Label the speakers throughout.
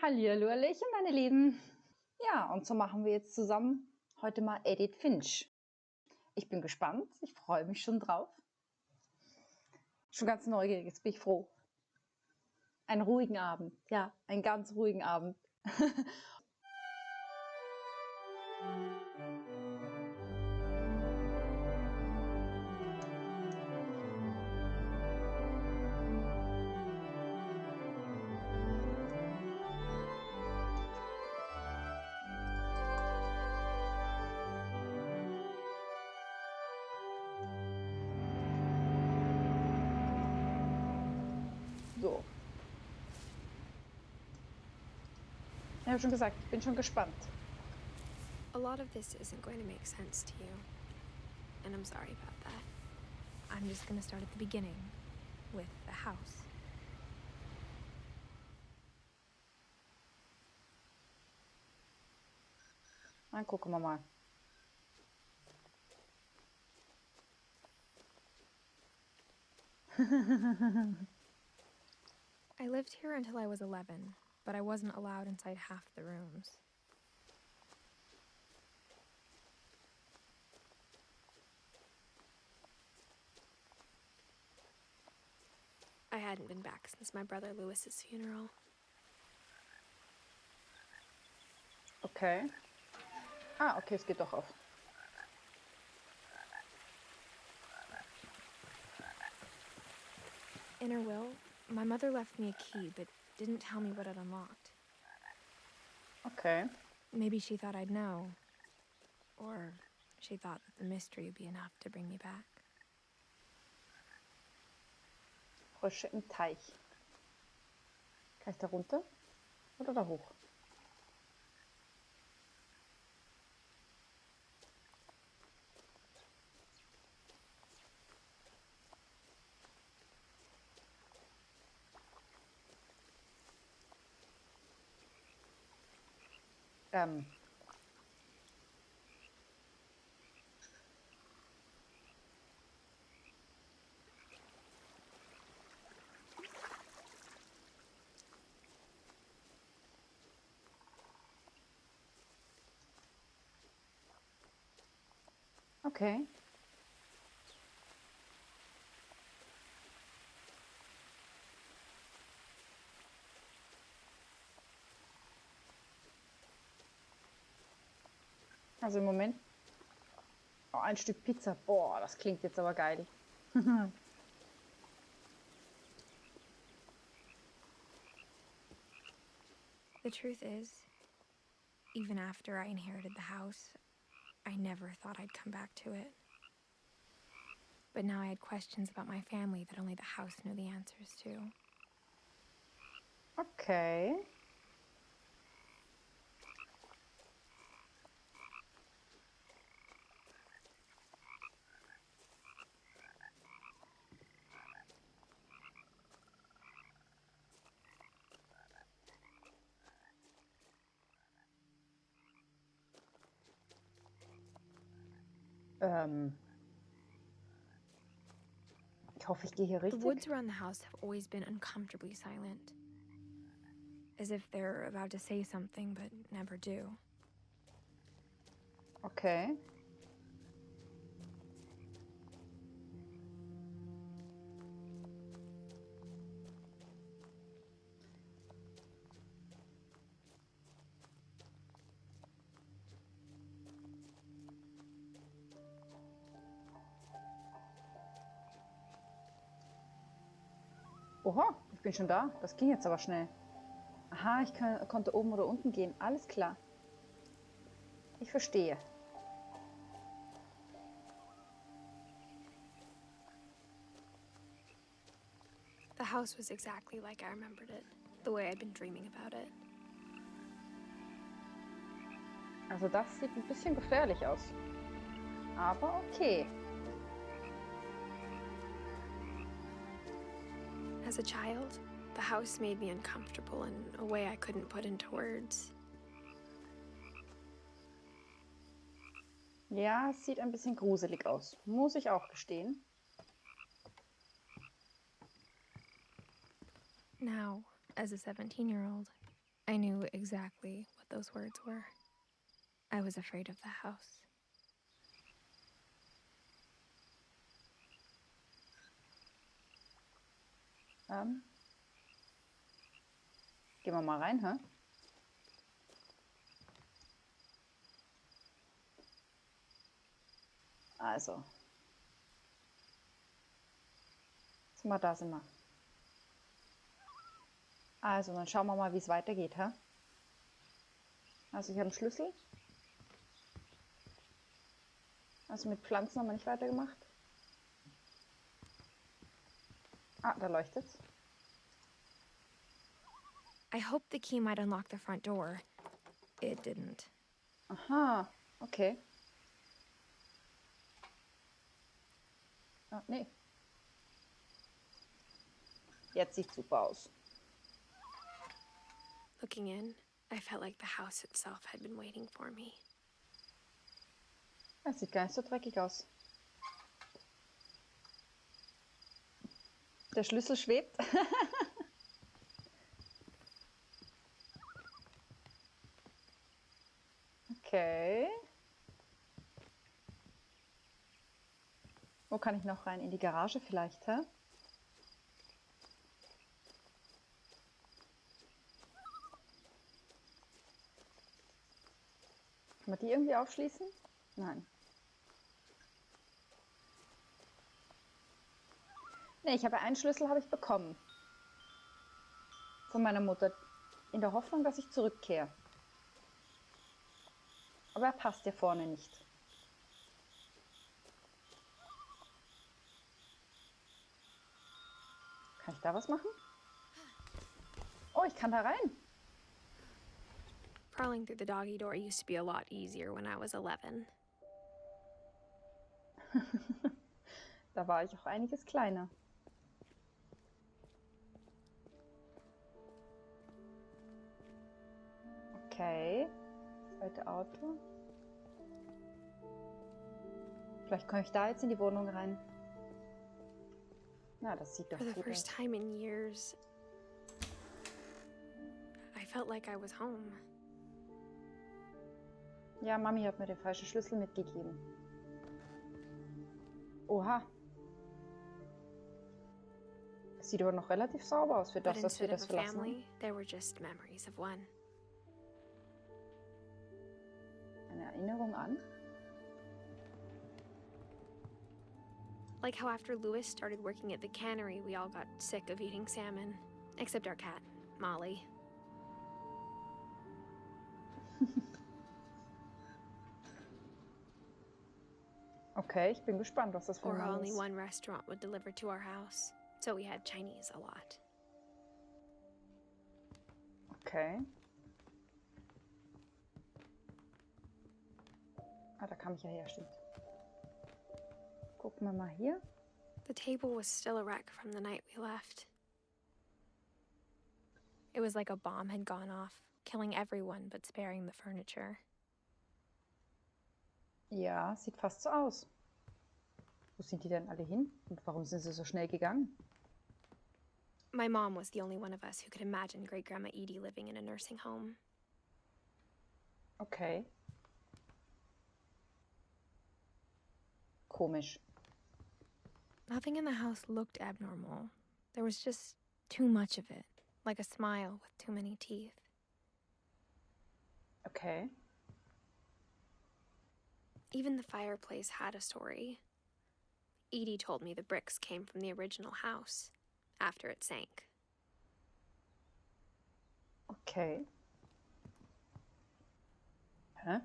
Speaker 1: Hallihallo, Hallöchen, meine Lieben. Ja, und so machen wir jetzt zusammen heute mal Edith Finch. Ich bin gespannt, ich freue mich schon drauf. Schon ganz neugierig, jetzt bin ich froh. Einen ruhigen Abend, ja, einen ganz ruhigen Abend. So. Ich habe schon gesagt, ich bin schon gespannt.
Speaker 2: A lot of this isn't going to make sense to you, and I'm sorry about that. I'm just going to start at the beginning, with the house.
Speaker 1: Dann gucken wir mal.
Speaker 2: I lived here until I was 11, but I wasn't allowed inside half the rooms. I hadn't been back since my brother Lewis's funeral.
Speaker 1: Okay. Okay, es geht doch auf.
Speaker 2: In her will, my mother left me a key, but didn't tell me what it unlocked.
Speaker 1: Okay.
Speaker 2: Maybe she thought I'd know. Or she thought that the mystery would be enough to bring me back.
Speaker 1: Frösche im Teich. Kann ich da runter? Oder da hoch? Okay. Also im Moment. Oh, ein Stück Pizza. Boah, das klingt jetzt aber geil.
Speaker 2: The truth is, even after I inherited the house, I never thought I'd come back to it. But now I had questions about my family that only the house knew the answers to.
Speaker 1: Okay. Ich hoffe, ich gehe hier
Speaker 2: The
Speaker 1: richtig.
Speaker 2: woods around the house have always been uncomfortably silent. As if they're about to say something but never do.
Speaker 1: Okay. Oha, ich bin schon da. Das ging jetzt aber schnell. Aha, ich konnte oben oder unten gehen. Alles klar. Ich verstehe.
Speaker 2: The house was exactly like I remembered it, the way I'd been dreaming about it.
Speaker 1: Also das sieht ein bisschen gefährlich aus. Aber okay.
Speaker 2: As a child, the house made me uncomfortable in a way I couldn't put into words.
Speaker 1: Ja, es sieht ein bisschen gruselig aus. Muss ich auch gestehen.
Speaker 2: Now, as a 17-year-old, I knew exactly what those words were. I was afraid of the house.
Speaker 1: Gehen wir mal rein, hä? Also. Da sind wir. Also, dann schauen wir mal, wie es weitergeht, hä? Also, ich habe einen Schlüssel. Also, mit Pflanzen haben wir nicht weitergemacht. Ah, da leuchtet's.
Speaker 2: I hoped the key might unlock the front door. It didn't.
Speaker 1: Aha, okay. Ah, nee. Jetzt sieht's super aus.
Speaker 2: Looking in, I felt like the house itself had been waiting for me.
Speaker 1: Das sieht gar nicht so dreckig aus. Der Schlüssel schwebt. Okay. Wo kann ich noch rein? In die Garage vielleicht, hä? Kann man die irgendwie aufschließen? Nein. Ne, ich habe einen Schlüssel habe ich bekommen. Von meiner Mutter. In der Hoffnung, dass ich zurückkehre. Aber er passt ja vorne nicht. Kann ich da was machen? Oh, ich kann da rein.
Speaker 2: Crawling through the doggy door used to be a lot easier when I was 11.
Speaker 1: Da war ich auch einiges kleiner. Okay. Zweite Auto. Vielleicht komme ich da jetzt in die Wohnung rein. Na, das sieht doch
Speaker 2: For the
Speaker 1: gut
Speaker 2: first
Speaker 1: aus.
Speaker 2: time in years, I felt like I was home.
Speaker 1: Ja, Mami hat mir den falschen Schlüssel mitgegeben. Oha. Sieht aber noch relativ sauber aus für
Speaker 2: But
Speaker 1: das, dass wir
Speaker 2: instead of
Speaker 1: das
Speaker 2: a
Speaker 1: verlassen haben.
Speaker 2: family, there were just memories of one.
Speaker 1: Eine Erinnerung an.
Speaker 2: Like how after Louis started working at the cannery, we all got sick of eating salmon. Except our cat, Molly.
Speaker 1: Okay, ich bin gespannt, was das für
Speaker 2: Or
Speaker 1: ein
Speaker 2: how
Speaker 1: Mann
Speaker 2: only
Speaker 1: ist.
Speaker 2: one restaurant would deliver to our house. So we had Chinese a lot.
Speaker 1: Okay. Ah, da kam ich ja her, stimmt. Gucken wir mal hier.
Speaker 2: The table was still a wreck from the night we left. It was like a bomb had gone off, killing everyone but sparing the furniture.
Speaker 1: Ja, sieht fast so aus. Wo sind die denn alle hin? Und warum sind sie so schnell gegangen?
Speaker 2: My mom was the only one of us who could imagine Great-Grandma Edie living in a nursing home.
Speaker 1: Okay. Komisch.
Speaker 2: Nothing in the house looked abnormal. There was just too much of it, like a smile with too many teeth.
Speaker 1: Okay.
Speaker 2: Even the fireplace had a story. Edie told me the bricks came from the original house, after it sank.
Speaker 1: Okay. Hä?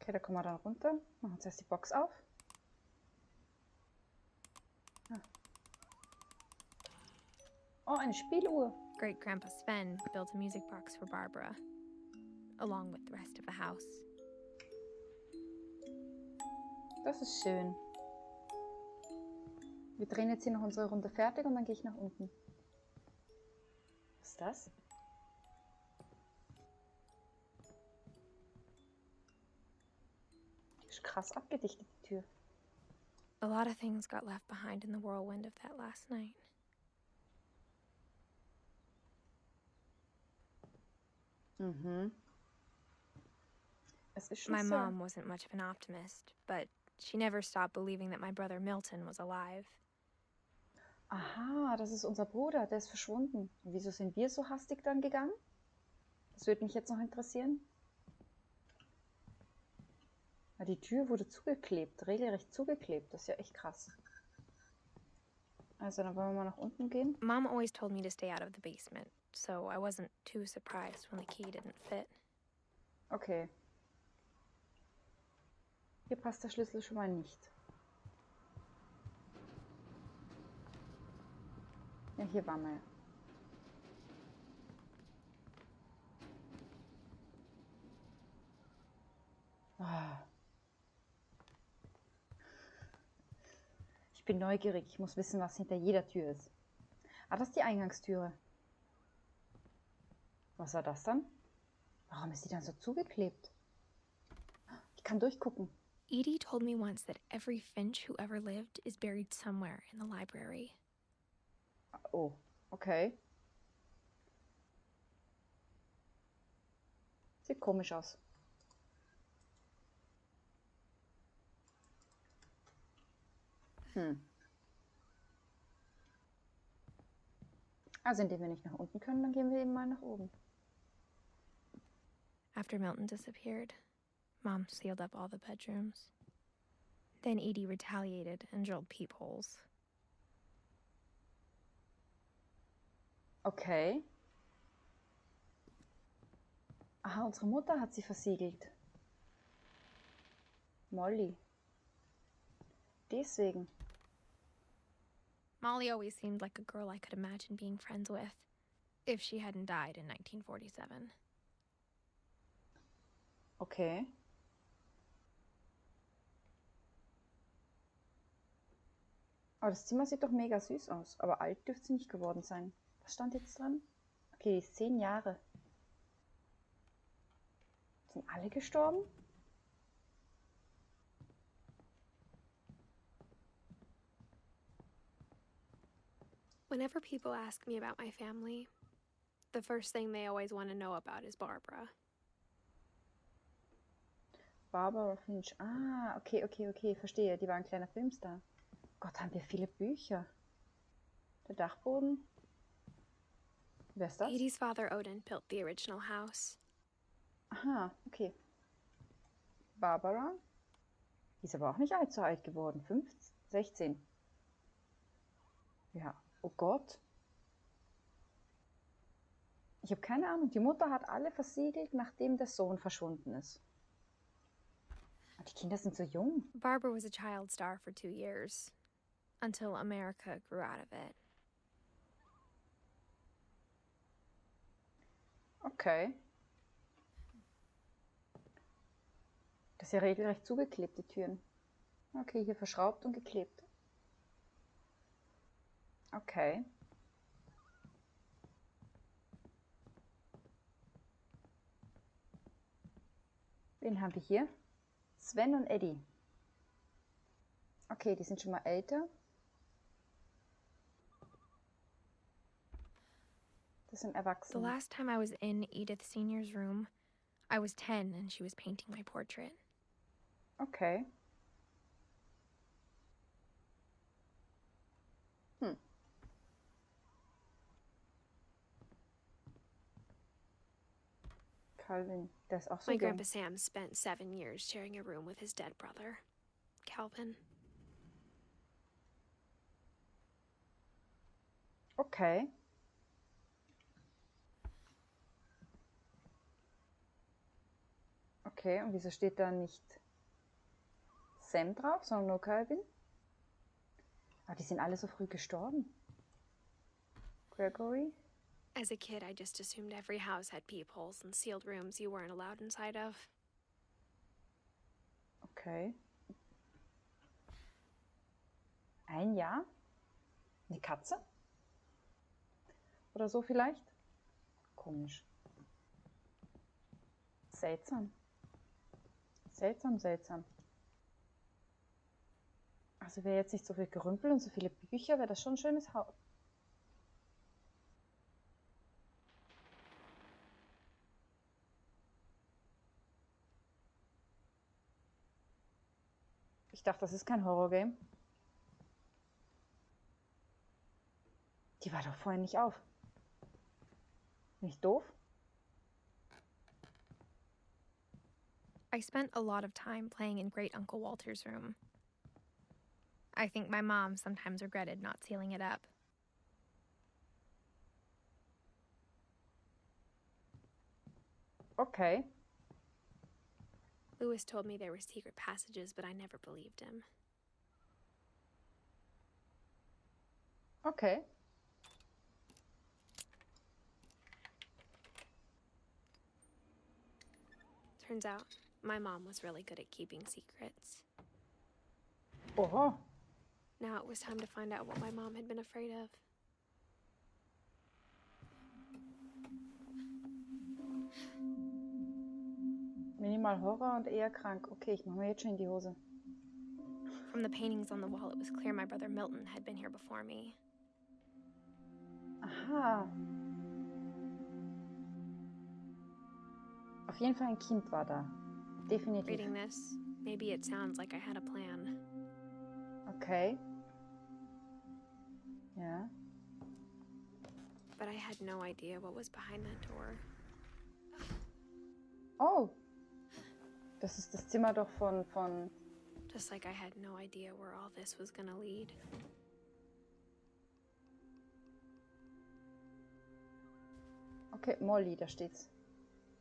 Speaker 1: Okay, da kommen wir dann runter. Machen uns erst die Box auf. Ah. Oh, eine Spieluhr.
Speaker 2: Great-Grandpa Sven built a music box for Barbara, along with the rest of the house.
Speaker 1: Das ist schön. Wir drehen jetzt hier noch unsere Runde fertig und dann gehe ich nach unten. Was ist das? Ist krass abgedichtet, die Tür.
Speaker 2: A lot of things got left behind in the whirlwind of that last night.
Speaker 1: Mhm. Es ist schon
Speaker 2: My
Speaker 1: sehr...
Speaker 2: mom wasn't much of an optimist, but she never stopped believing that my brother Milton was alive.
Speaker 1: Aha, das ist unser Bruder, der ist verschwunden. Und wieso sind wir so hastig dann gegangen? Das würde mich jetzt noch interessieren. Ja, die Tür wurde zugeklebt, regelrecht zugeklebt. Das ist ja echt krass. Also, dann wollen wir mal nach unten gehen.
Speaker 2: Mom always told me to stay out of the basement, so I wasn't too surprised when the key didn't fit.
Speaker 1: Okay. Hier passt der Schlüssel schon mal nicht. Ja, hier waren wir. Ah. Ich bin neugierig. Ich muss wissen, was hinter jeder Tür ist. Ah, das ist die Eingangstüre. Was war das dann? Warum ist die dann so zugeklebt? Ich kann durchgucken.
Speaker 2: Edie told me once that every Finch who ever lived is buried somewhere in the library.
Speaker 1: Oh, okay. Sieht komisch aus. Also indem wir nicht nach unten können, dann gehen wir eben mal nach oben.
Speaker 2: After Milton disappeared, Mom sealed up all the bedrooms. Then Edie retaliated and drilled peepholes.
Speaker 1: Okay. Aha, unsere Mutter hat sie versiegelt. Molly. Deswegen.
Speaker 2: Molly always seemed like a girl I could imagine being friends with, if she hadn't died in 1947.
Speaker 1: Okay. Aber das Zimmer sieht doch mega süß aus. Aber alt dürfte sie nicht geworden sein. Was stand jetzt dran? Okay, die ist 10 Jahre. Sind alle gestorben?
Speaker 2: Whenever people ask me about my family, the first thing they always want to know about is Barbara.
Speaker 1: Barbara Finch. Ah, okay, verstehe. Die war ein kleiner Filmstar. Gott, haben wir viele Bücher. Der Dachboden. Wer ist das?
Speaker 2: Edie's father Odin built the original house.
Speaker 1: Aha, okay. Barbara. Die ist aber auch nicht allzu alt geworden. 15, 16. Ja, oh Gott. Ich habe keine Ahnung. Die Mutter hat alle versiegelt, nachdem der Sohn verschwunden ist. Die Kinder sind so jung.
Speaker 2: Barbara was a child star for 2 years, until America grew out of it.
Speaker 1: Okay. Das ist ja regelrecht zugeklebt, die Türen. Okay, hier verschraubt und geklebt. Okay. Wen haben wir hier? Sven und Eddie. Okay, die sind schon mal älter. Das sind
Speaker 2: The
Speaker 1: Erwachsene.
Speaker 2: last time I was in Edith Senior's room, I was 10 and she was painting my portrait.
Speaker 1: Okay. Calvin, der ist auch so
Speaker 2: My
Speaker 1: jung.
Speaker 2: Grandpa Sam spent 7 years sharing a room with his dead brother, Calvin.
Speaker 1: Okay. Okay, und wieso steht da nicht Sam drauf, sondern nur Calvin? Aber die sind alle so früh gestorben. Gregory?
Speaker 2: As a kid, I just assumed every house had peepholes and sealed rooms you weren't allowed inside of.
Speaker 1: Okay. Ein Jahr? Eine Katze? Oder so vielleicht? Komisch. Seltsam. Seltsam. Also wäre jetzt nicht so viel Gerümpel und so viele Bücher, wäre das schon ein schönes Haus. Ich dachte, das ist kein Horrorgame. Die war doch vorhin nicht auf. Nicht doof?
Speaker 2: I spent a lot of time playing in Great Uncle Walter's room. I think my mom sometimes regretted not sealing it up.
Speaker 1: Okay.
Speaker 2: Louis told me there were secret passages, but I never believed him.
Speaker 1: Okay.
Speaker 2: Turns out, my mom was really good at keeping secrets.
Speaker 1: Oho.
Speaker 2: Now it was time to find out what my mom had been afraid of.
Speaker 1: Minimal Horror und eher krank. Okay, ich mache mir jetzt schon in die Hose.
Speaker 2: From the paintings on the wall, it was clear my brother Milton had been here before me.
Speaker 1: Aha. Auf jeden Fall ein Kind war da. Definitiv.
Speaker 2: Reading this, maybe it sounds like I had a plan.
Speaker 1: Okay. Ja.
Speaker 2: But I had no idea what was behind that door.
Speaker 1: Oh. Das ist das Zimmer doch von...
Speaker 2: Just like I had no idea where all this was gonna lead.
Speaker 1: Okay, Molly, da steht's.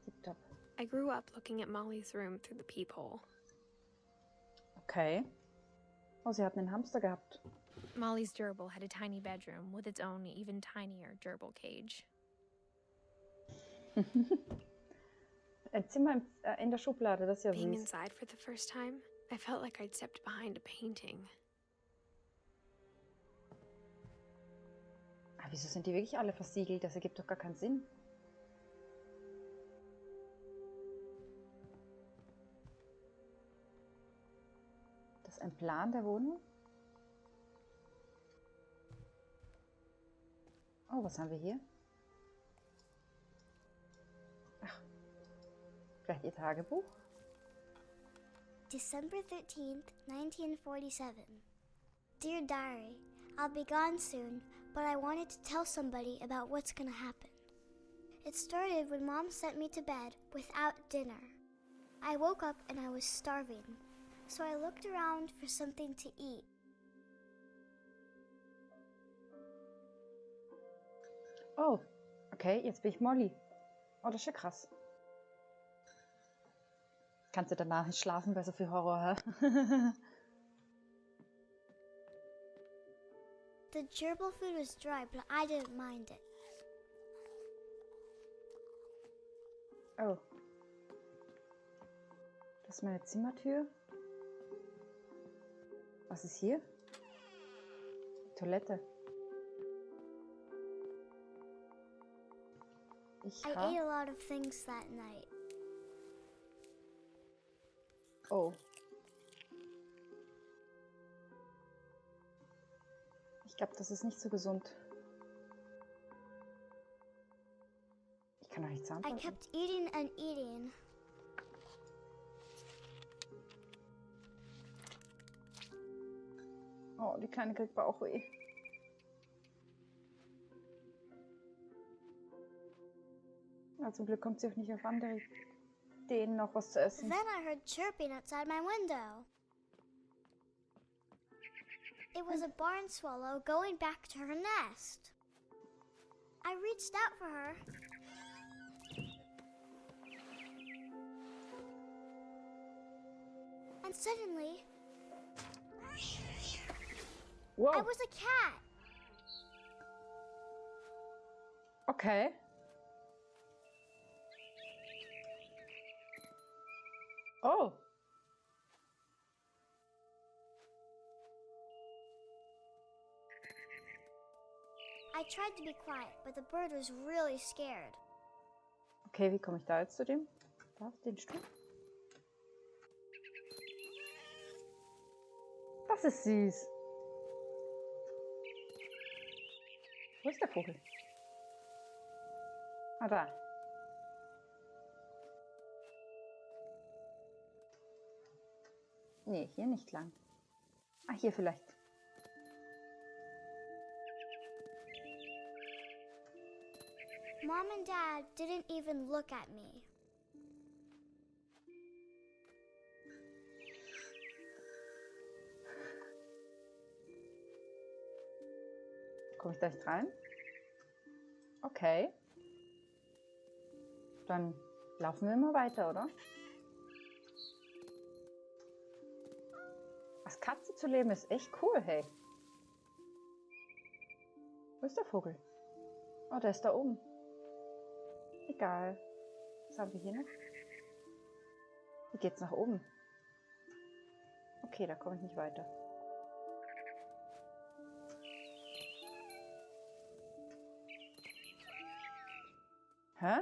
Speaker 1: Tipptopp.
Speaker 2: I grew up looking at Molly's room through the peephole.
Speaker 1: Okay. Oh, sie hat einen Hamster gehabt.
Speaker 2: Molly's gerbil had a tiny bedroom with its own even tinier gerbil cage.
Speaker 1: Ein Zimmer in der Schublade, das ist ja
Speaker 2: Being
Speaker 1: süß.
Speaker 2: inside for the first time, I felt like I'd stepped behind a painting.
Speaker 1: Aber wieso sind die wirklich alle versiegelt? Das ergibt doch gar keinen Sinn. Das ist ein Plan der Wohnung? Oh, was haben wir hier? Ach, vielleicht ihr Tagebuch?
Speaker 3: December 13th, 1947. Dear Diary, I'll be gone soon, but I wanted to tell somebody about what's gonna happen. It started when Mom sent me to bed without dinner. I woke up and I was starving, so I looked around for something to eat.
Speaker 1: Oh, okay, jetzt bin ich Molly. Oh, das ist ja krass. Kannst du danach nicht schlafen bei so viel Horror, hä?
Speaker 3: The gerbil food was dry, but I didn't mind it.
Speaker 1: Oh. Das ist meine Zimmertür. Was ist hier? Toilette.
Speaker 3: I ate a lot of things that night.
Speaker 1: Oh. Ich glaube, das ist nicht so gesund. Ich kann doch nicht
Speaker 3: I
Speaker 1: Zahnpasta.
Speaker 3: kept eating and eating.
Speaker 1: Oh, die Kleine kriegt Bauchweh. Ja, zum Glück kommt sie auch nicht auf andere Ideen, noch was zu essen.
Speaker 3: Then I heard chirping outside my window. It was a barn swallow going back to her nest. I reached out for her. And suddenly,
Speaker 1: Wow.
Speaker 3: I was a cat.
Speaker 1: Okay. Oh.
Speaker 3: I tried to be quiet, but the bird was really scared.
Speaker 1: Okay, wie komme ich da jetzt zu dem? Da, den Stuhl? Das ist süß. Wo ist der Vogel? Ah, da. Nee, hier nicht lang. Ah, hier vielleicht.
Speaker 3: Mom and Dad didn't even look at me.
Speaker 1: Komme ich da nicht rein? Okay. Dann laufen wir mal weiter, oder? Als Katze zu leben ist echt cool, hey. Wo ist der Vogel? Oh, der ist da oben. Egal. Was haben wir hier noch? Wie geht's nach oben? Okay, da komme ich nicht weiter. Hä?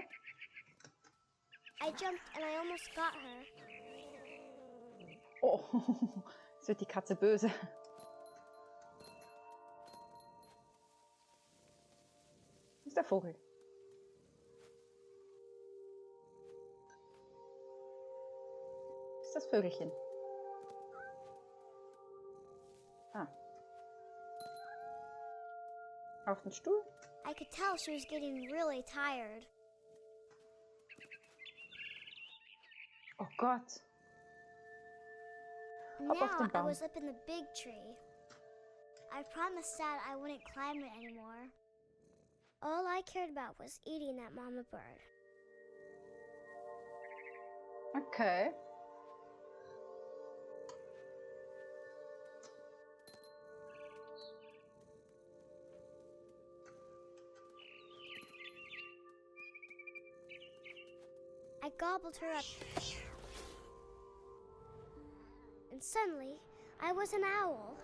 Speaker 3: I jumped and I almost got her.
Speaker 1: Oh, jetzt wird die Katze böse. Wo ist der Vogel? Wo ist das Vögelchen? Ah. Auf den Stuhl?
Speaker 3: I could tell she was getting really tired.
Speaker 1: Oh Gott. Hopp auf
Speaker 3: Now
Speaker 1: den
Speaker 3: I
Speaker 1: Baum.
Speaker 3: was up in the big tree. I promised Dad I wouldn't climb it anymore. All I cared about was eating that mama bird.
Speaker 1: Okay.
Speaker 3: I gobbled her up. And suddenly, I was an owl.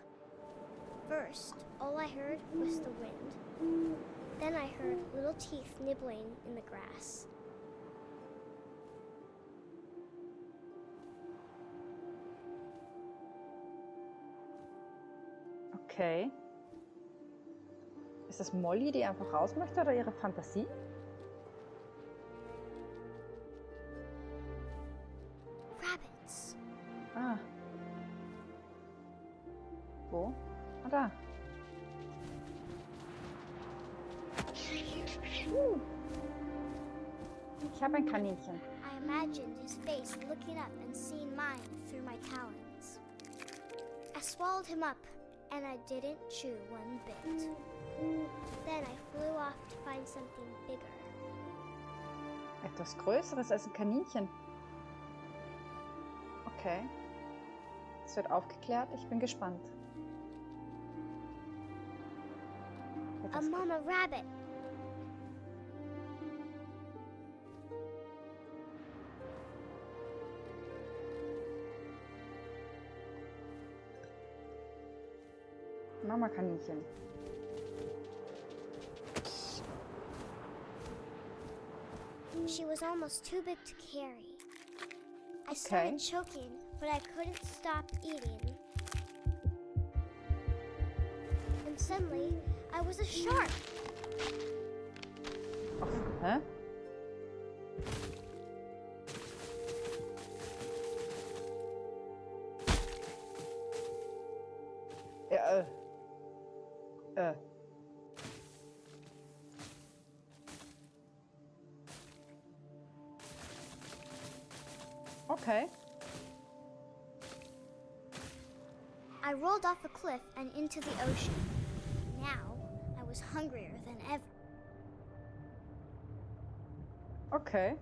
Speaker 3: First, all I heard was the wind. Then I heard little teeth nibbling in the grass.
Speaker 1: Okay. Ist das Molly, die einfach raus möchte, oder ihre Fantasie?
Speaker 3: Rabbits.
Speaker 1: Ah. Wo? Ah, da. Ich habe ein Kaninchen.
Speaker 3: I imagined his face looking up and seeing mine through my talons. I swallowed him up, and I didn't chew one bit. Then I flew off to find something bigger.
Speaker 1: Etwas Größeres als ein Kaninchen. Okay. Es wird aufgeklärt. Ich bin gespannt.
Speaker 3: A mama rabbit.
Speaker 1: Mama Kaninchen.
Speaker 3: She was almost too big to carry. I started choking, but I couldn't stop eating. And suddenly, I was a shark.
Speaker 1: Oh, hä? Ja, Okay.
Speaker 3: I rolled off a cliff and into the ocean. Now, I was hungrier than ever.
Speaker 1: Okay.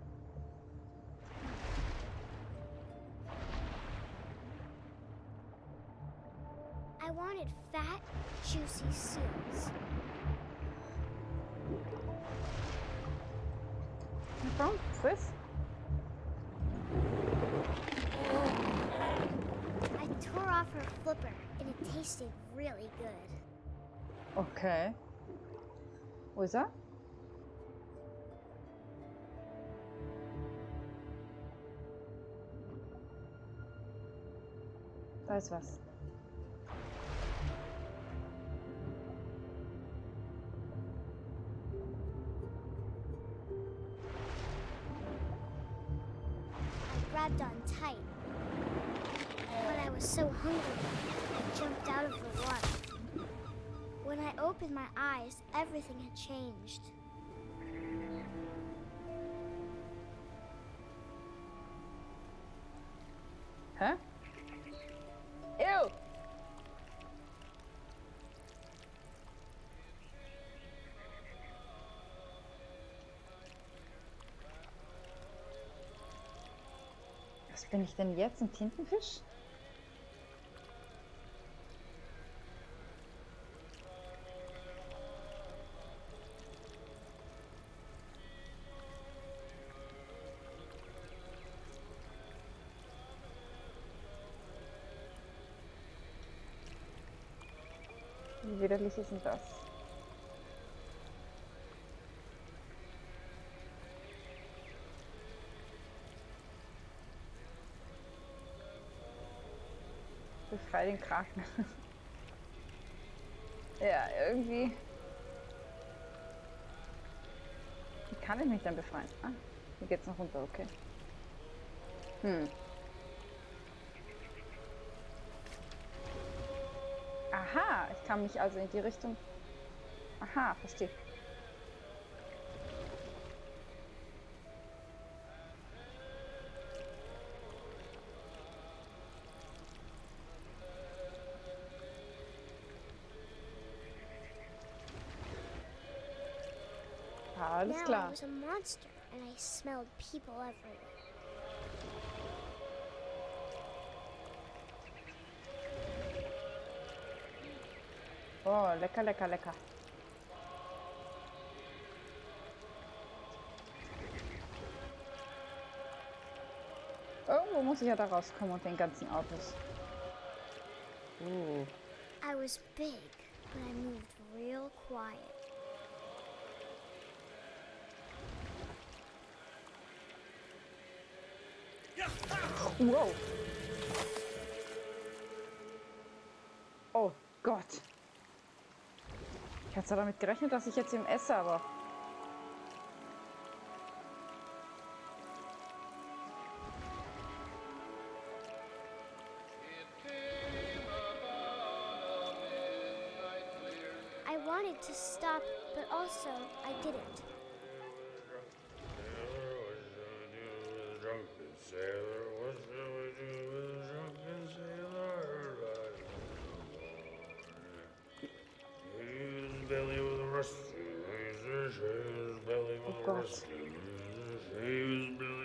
Speaker 3: I wanted fat, juicy seals.
Speaker 1: Komm, friss.
Speaker 3: I tore off her flipper, and it tasted really good.
Speaker 1: Okay. Wo ist er? Da ist was.
Speaker 3: was so hungry, I jumped out of the water. When I opened my eyes, everything had changed.
Speaker 1: Hä? Ew! Was bin ich denn jetzt? Ein Tintenfisch? Wie widerlich ist denn das? Befrei den Kraken. Ja, irgendwie. Wie kann ich mich dann befreien? Ah, hier geht's noch runter, okay. Aha, ich kann mich also in die Richtung... Aha, verstehe. Alles
Speaker 3: Now I
Speaker 1: klar.
Speaker 3: was a monster, and I smelled people everywhere.
Speaker 1: Oh, lecker, lecker, lecker. Irgendwo muss ich ja da rauskommen und den ganzen Autos.
Speaker 3: I was big, but I moved real quiet.
Speaker 1: Wow. Oh Gott. Ich hatte zwar damit gerechnet, dass ich jetzt ihn esse, aber...
Speaker 3: I wanted to stop, but also I didn't.
Speaker 1: Oh Gott.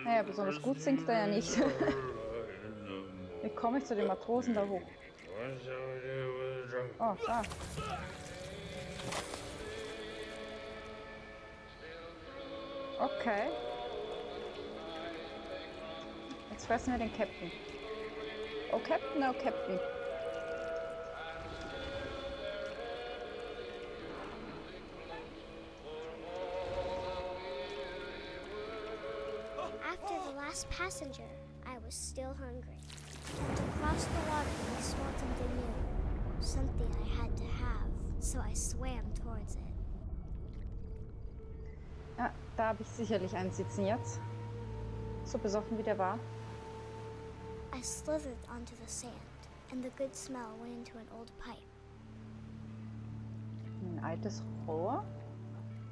Speaker 1: Naja, besonders gut singt er ja nicht. Wie komme ich zu den Matrosen da hoch? Oh, da. Okay. Jetzt fressen wir den Captain. Oh Captain, oh Captain.
Speaker 3: After the last passenger, I was still hungry. To cross the water, I smelled something new. Something I had to have, so I swam towards it.
Speaker 1: Ja, da habe ich sicherlich einen sitzen jetzt. So besoffen wie der war.
Speaker 3: I slithered onto the sand, and the good smell went into an old pipe.
Speaker 1: Ein altes Rohr.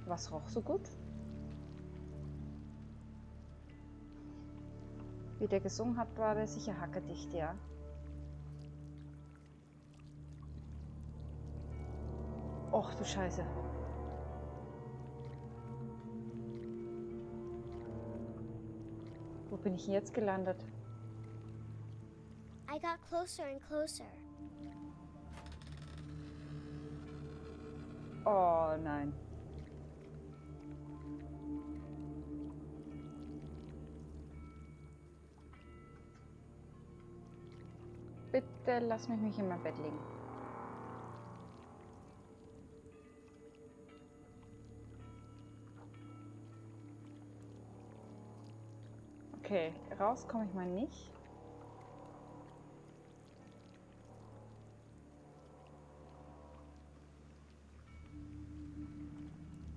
Speaker 1: Was roch so gut? Wie der gesungen hat, war der sicher hackedicht, ja. Och du Scheiße. Wo bin ich denn jetzt gelandet?
Speaker 3: I got closer and closer.
Speaker 1: Oh nein. Bitte lass mich nicht in mein Bett legen. Okay, raus komme ich mal nicht.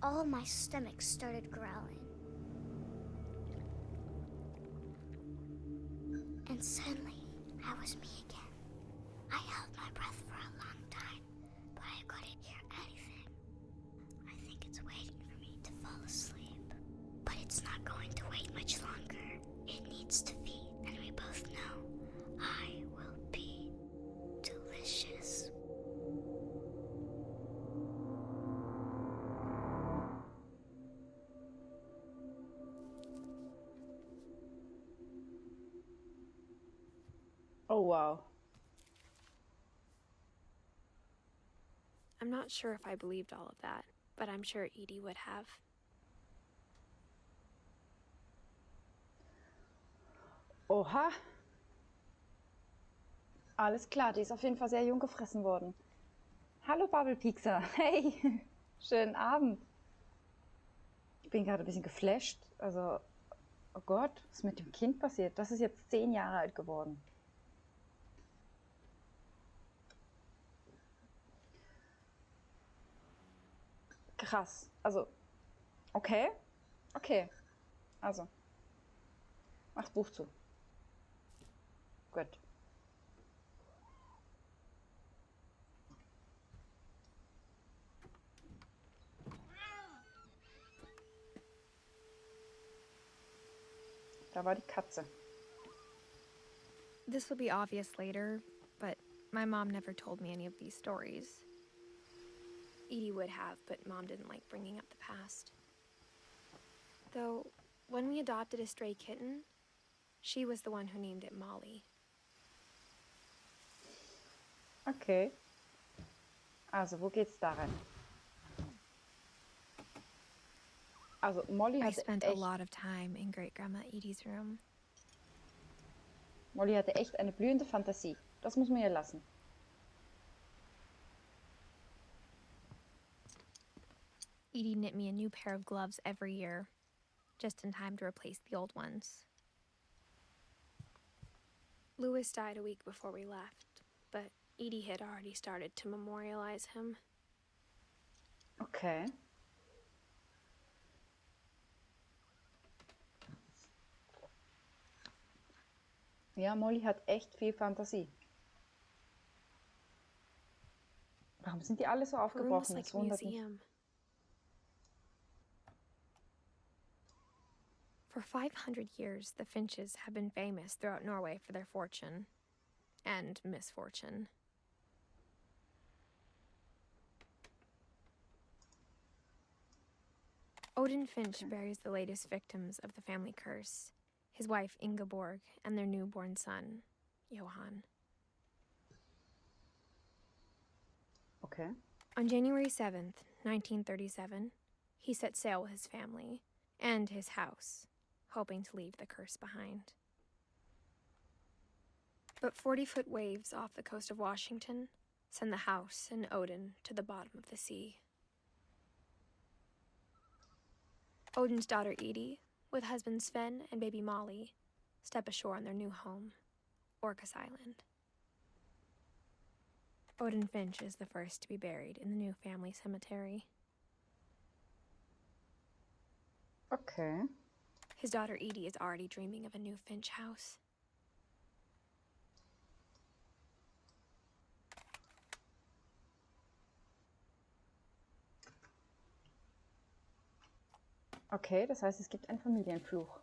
Speaker 3: All my stomach started growling. And suddenly, I was me again. I held my breath for a long time, but I couldn't hear anything. I think it's waiting for me to fall asleep. But it's not going to wait much longer. It needs to feed, and we both know I will be delicious.
Speaker 1: Oh, wow.
Speaker 2: I'm not sure if I believed all of that, but I'm sure Edie would have.
Speaker 1: Oha. Alles klar, die ist auf jeden Fall sehr jung gefressen worden. Hallo Bubblepixer. Hey, schönen Abend. Ich bin gerade ein bisschen geflasht. Also, oh Gott, was ist mit dem Kind passiert? Das ist jetzt 10 Jahre alt geworden. Krass. Also, okay. Okay. Also, mach's Buch zu. Gut. Da war die Katze.
Speaker 2: This will be obvious later, but my mom never told me any of these stories. Edie would have, but Mom didn't like bringing up the past. Though, when we adopted a stray kitten, she was the one who named it Molly.
Speaker 1: Okay. Also, wo geht's da rein? Also, Molly
Speaker 2: I
Speaker 1: hatte
Speaker 2: spent a
Speaker 1: echt,
Speaker 2: lot of time in Great-Grandma Edie's room.
Speaker 1: Molly hatte echt eine blühende Fantasie. Das muss man ihr lassen.
Speaker 2: Edie knit me a new pair of gloves every year, just in time to replace the old ones. Louis died a week before we left, but Edie had already started to memorialize him.
Speaker 1: Okay. Ja, Molly hat echt viel Fantasie. Warum sind die alle so
Speaker 2: Her room was
Speaker 1: aufgebrochen?
Speaker 2: like
Speaker 1: Das
Speaker 2: a
Speaker 1: wundert mich.
Speaker 2: museum. For 500 years, the Finches have been famous throughout Norway for their fortune and misfortune. Odin Finch buries the latest victims of the family curse, his wife Ingeborg and their newborn son, Johan.
Speaker 1: Okay.
Speaker 2: On January 7th, 1937, he set sail with his family and his house, hoping to leave the curse behind. But 40-foot waves off the coast of Washington send the house and Odin to the bottom of the sea. Odin's daughter Edie, with husband Sven and baby Molly, step ashore on their new home, Orcas Island. Odin Finch is the first to be buried in the new family cemetery.
Speaker 1: Okay.
Speaker 2: His daughter Edie is already dreaming of a new Finch house.
Speaker 1: Okay, das heißt, es gibt einen Familienfluch.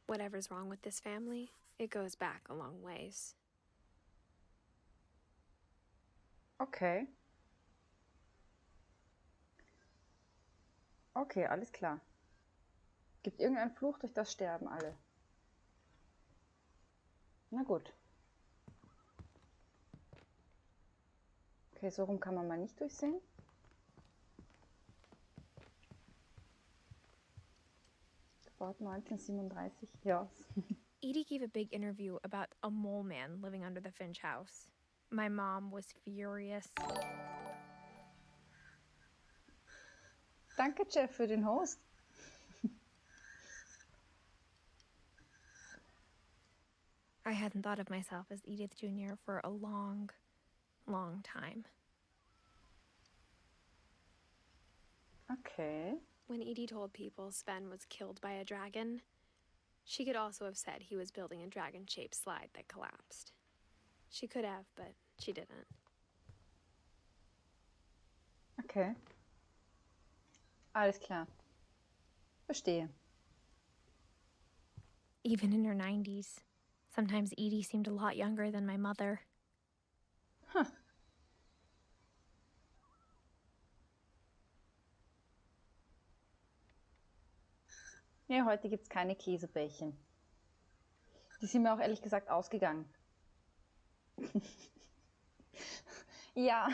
Speaker 2: Whatever's wrong with this family, it goes back a long ways.
Speaker 1: Okay. Okay, alles klar. Gibt irgendeinen Fluch, durch das sterben alle. Na gut. Okay, so rum kann man mal nicht durchsehen. Gebaut 1937, ja.
Speaker 2: Edie gave a big interview about a mole man living under the Finch house. My mom was furious.
Speaker 1: Danke, Jeff, für den Host.
Speaker 2: I hadn't thought of myself as Edith Jr. for a long, long time.
Speaker 1: Okay.
Speaker 2: When Edie told people Sven was killed by a dragon, she could also have said he was building a dragon-shaped slide that collapsed. She could have, but she didn't.
Speaker 1: Okay. Alles klar. Verstehe.
Speaker 2: Even in her 90s, sometimes Edie seemed a lot younger than my mother.
Speaker 1: Huh. Nee, heute gibt es keine Käsebällchen. Die sind mir auch ehrlich gesagt ausgegangen. Ja,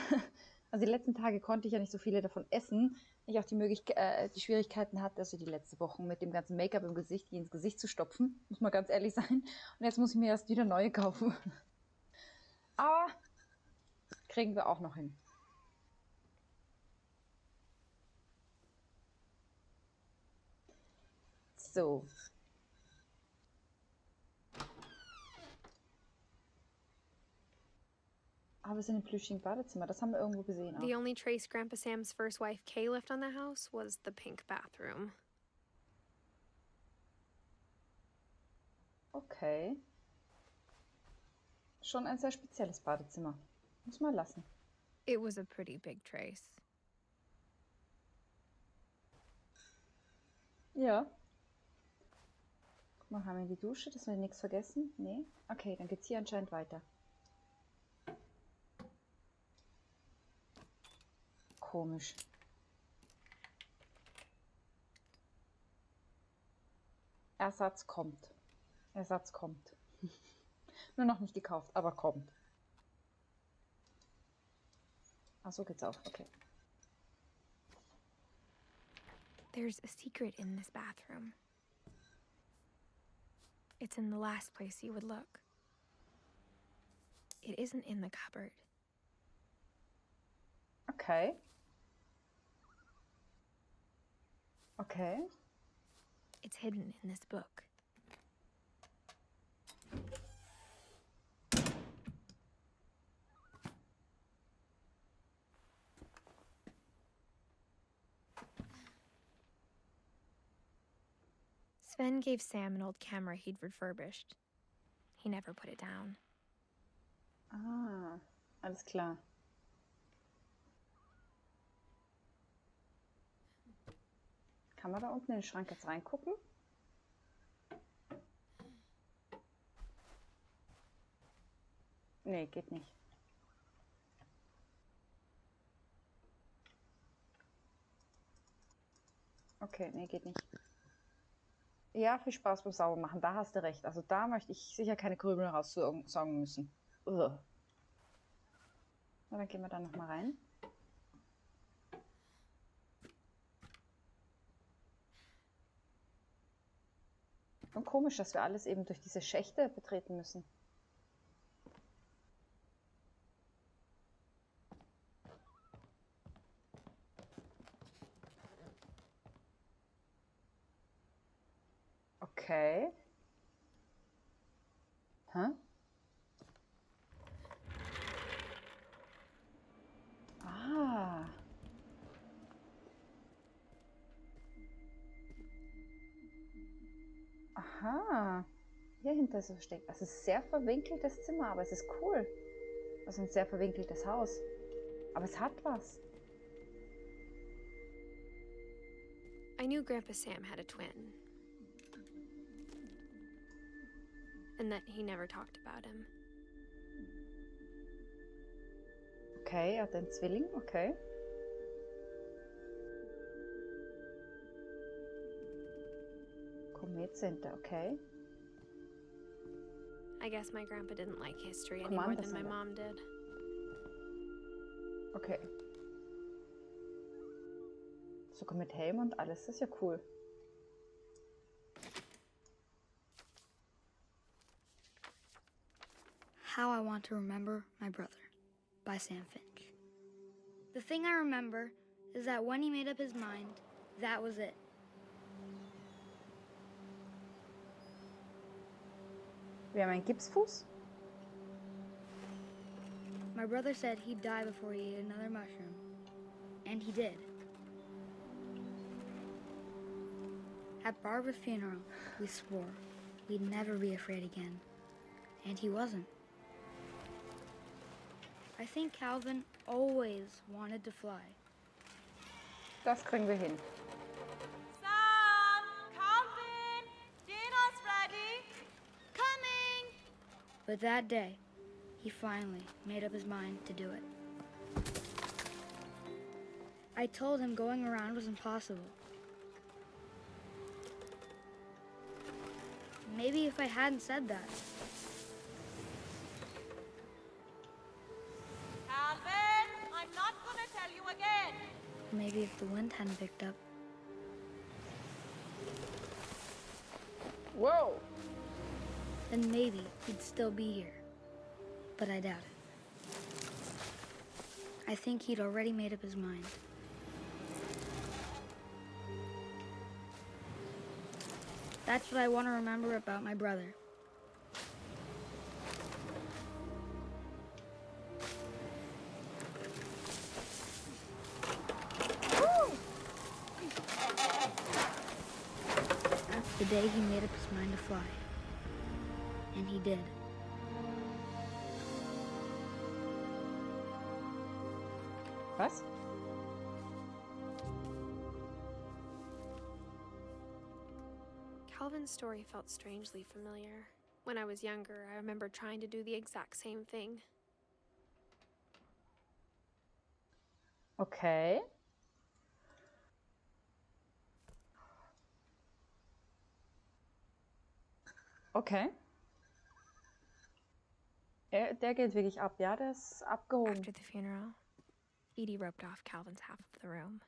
Speaker 1: also die letzten Tage konnte ich ja nicht so viele davon essen. Ich auch die Schwierigkeiten hatte, also die letzten Wochen mit dem ganzen Make-up im Gesicht, die ins Gesicht zu stopfen, muss man ganz ehrlich sein. Und jetzt muss ich mir erst wieder neue kaufen. Aber kriegen wir auch noch hin. So. Aber wir sind im plüschigen Badezimmer. Das haben wir irgendwo gesehen auch.
Speaker 2: The only trace Grandpa Sam's first wife Kay left on the house was the pink bathroom.
Speaker 1: Okay. Schon ein sehr spezielles Badezimmer. Muss man lassen.
Speaker 2: It was a pretty big trace.
Speaker 1: Ja. Guck mal, haben wir die Dusche, dass wir nichts vergessen? Nee? Okay, dann geht's hier anscheinend weiter. Komisch. Ersatz kommt. Ersatz kommt. Nur noch nicht gekauft, aber kommt. Ach, so geht's auch. Okay.
Speaker 2: There's a secret in this bathroom. It's in the last place you would look. It isn't in the cupboard.
Speaker 1: Okay. Okay.
Speaker 2: It's hidden in this book. Sven gave Sam an old camera he'd refurbished. He never put it down.
Speaker 1: Ah, alles klar. Kann man da unten in den Schrank jetzt reingucken? Nee, geht nicht. Okay, nee, geht nicht. Ja, viel Spaß beim Saubermachen, da hast du recht. Also da möchte ich sicher keine Krümel raussaugen müssen. Ugh. Na, dann gehen wir da nochmal rein. Und komisch, dass wir alles eben durch diese Schächte betreten müssen. Okay. Hä? Ah. Aha. Hier hinter ist es versteckt. Es ist ein sehr verwinkeltes Zimmer, aber es ist cool. Also ein sehr verwinkeltes Haus. Aber es hat was.
Speaker 2: I knew Grandpa Sam had a twin. And that he never talked about him.
Speaker 1: Okay, er hat einen Zwilling, okay. Komet-Center, okay.
Speaker 2: I guess my grandpa didn't like history any more than my mom did.
Speaker 1: Okay. Sogar mit Helm und alles, das ist ja cool.
Speaker 4: How I Want to Remember My Brother by Sam Finch. The thing I remember is that when he made up his mind, that was it.
Speaker 1: Wir haben einen Gipsfuß.
Speaker 4: My brother said he'd die before he ate another mushroom. And he did. At Barbara's funeral, we swore we'd never be afraid again. And he wasn't. I think Calvin always wanted to fly.
Speaker 1: Das kriegen wir hin.
Speaker 5: Sam! Calvin! Dinner's ready!
Speaker 3: Coming!
Speaker 4: But that day, he finally made up his mind to do it. I told him going around was impossible. Maybe if I hadn't said that.
Speaker 5: Calvin! I'm not gonna tell you again!
Speaker 4: Maybe if the wind hadn't picked up.
Speaker 1: Whoa!
Speaker 4: Then maybe he'd still be here. But I doubt it. I think he'd already made up his mind. That's what I want to remember about my brother. The day he made up his mind to fly. And he did.
Speaker 1: Was?
Speaker 2: Calvin's story felt strangely familiar. When I was younger, I remember trying to do the exact same thing.
Speaker 1: Okay. Okay. Der geht wirklich ab, ja, der ist abgehoben.
Speaker 2: After the funeral, Edie roped off Calvin's half of the room.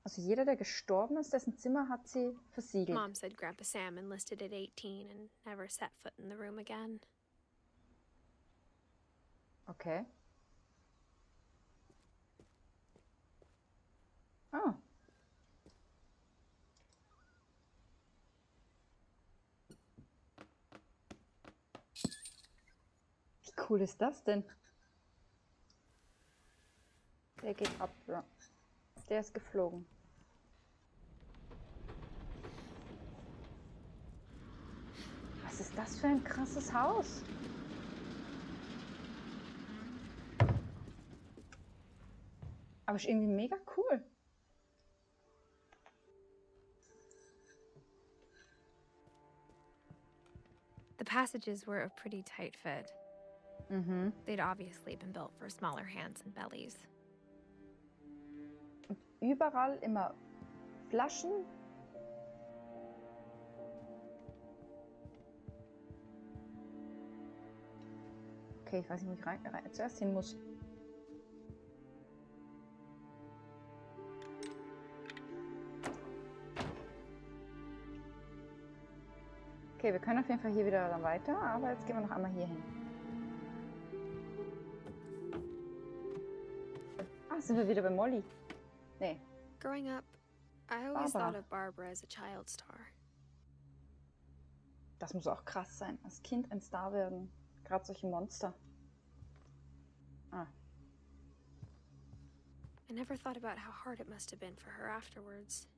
Speaker 1: Also jeder, der gestorben ist, dessen Zimmer hat sie versiegelt.
Speaker 2: Mom said Grandpa Sam enlisted at 18 and never set foot in the room again.
Speaker 1: Okay. Ah. Wie cool ist das denn? Der geht ab, ja. Der ist geflogen. Was ist das für ein krasses Haus? Aber ist irgendwie mega cool.
Speaker 2: The passages were a pretty tight fit.
Speaker 1: Mhm.
Speaker 2: They'd obviously been built for smaller hands and bellies.
Speaker 1: Und überall immer Flaschen. Okay, ich weiß nicht, wo ich zuerst hin muss. Okay, wir können auf jeden Fall hier wieder dann weiter, aber jetzt gehen wir noch einmal hier hin. Ah, sind wir wieder bei Molly? Nee.
Speaker 2: Growing up, I always
Speaker 1: Barbara.
Speaker 2: thought of Barbara as a child star.
Speaker 1: Das muss auch krass sein. Als Kind ein Star werden. Gerade solche Monster. Ah.
Speaker 2: I never thought about how hard it must have been for her afterwards.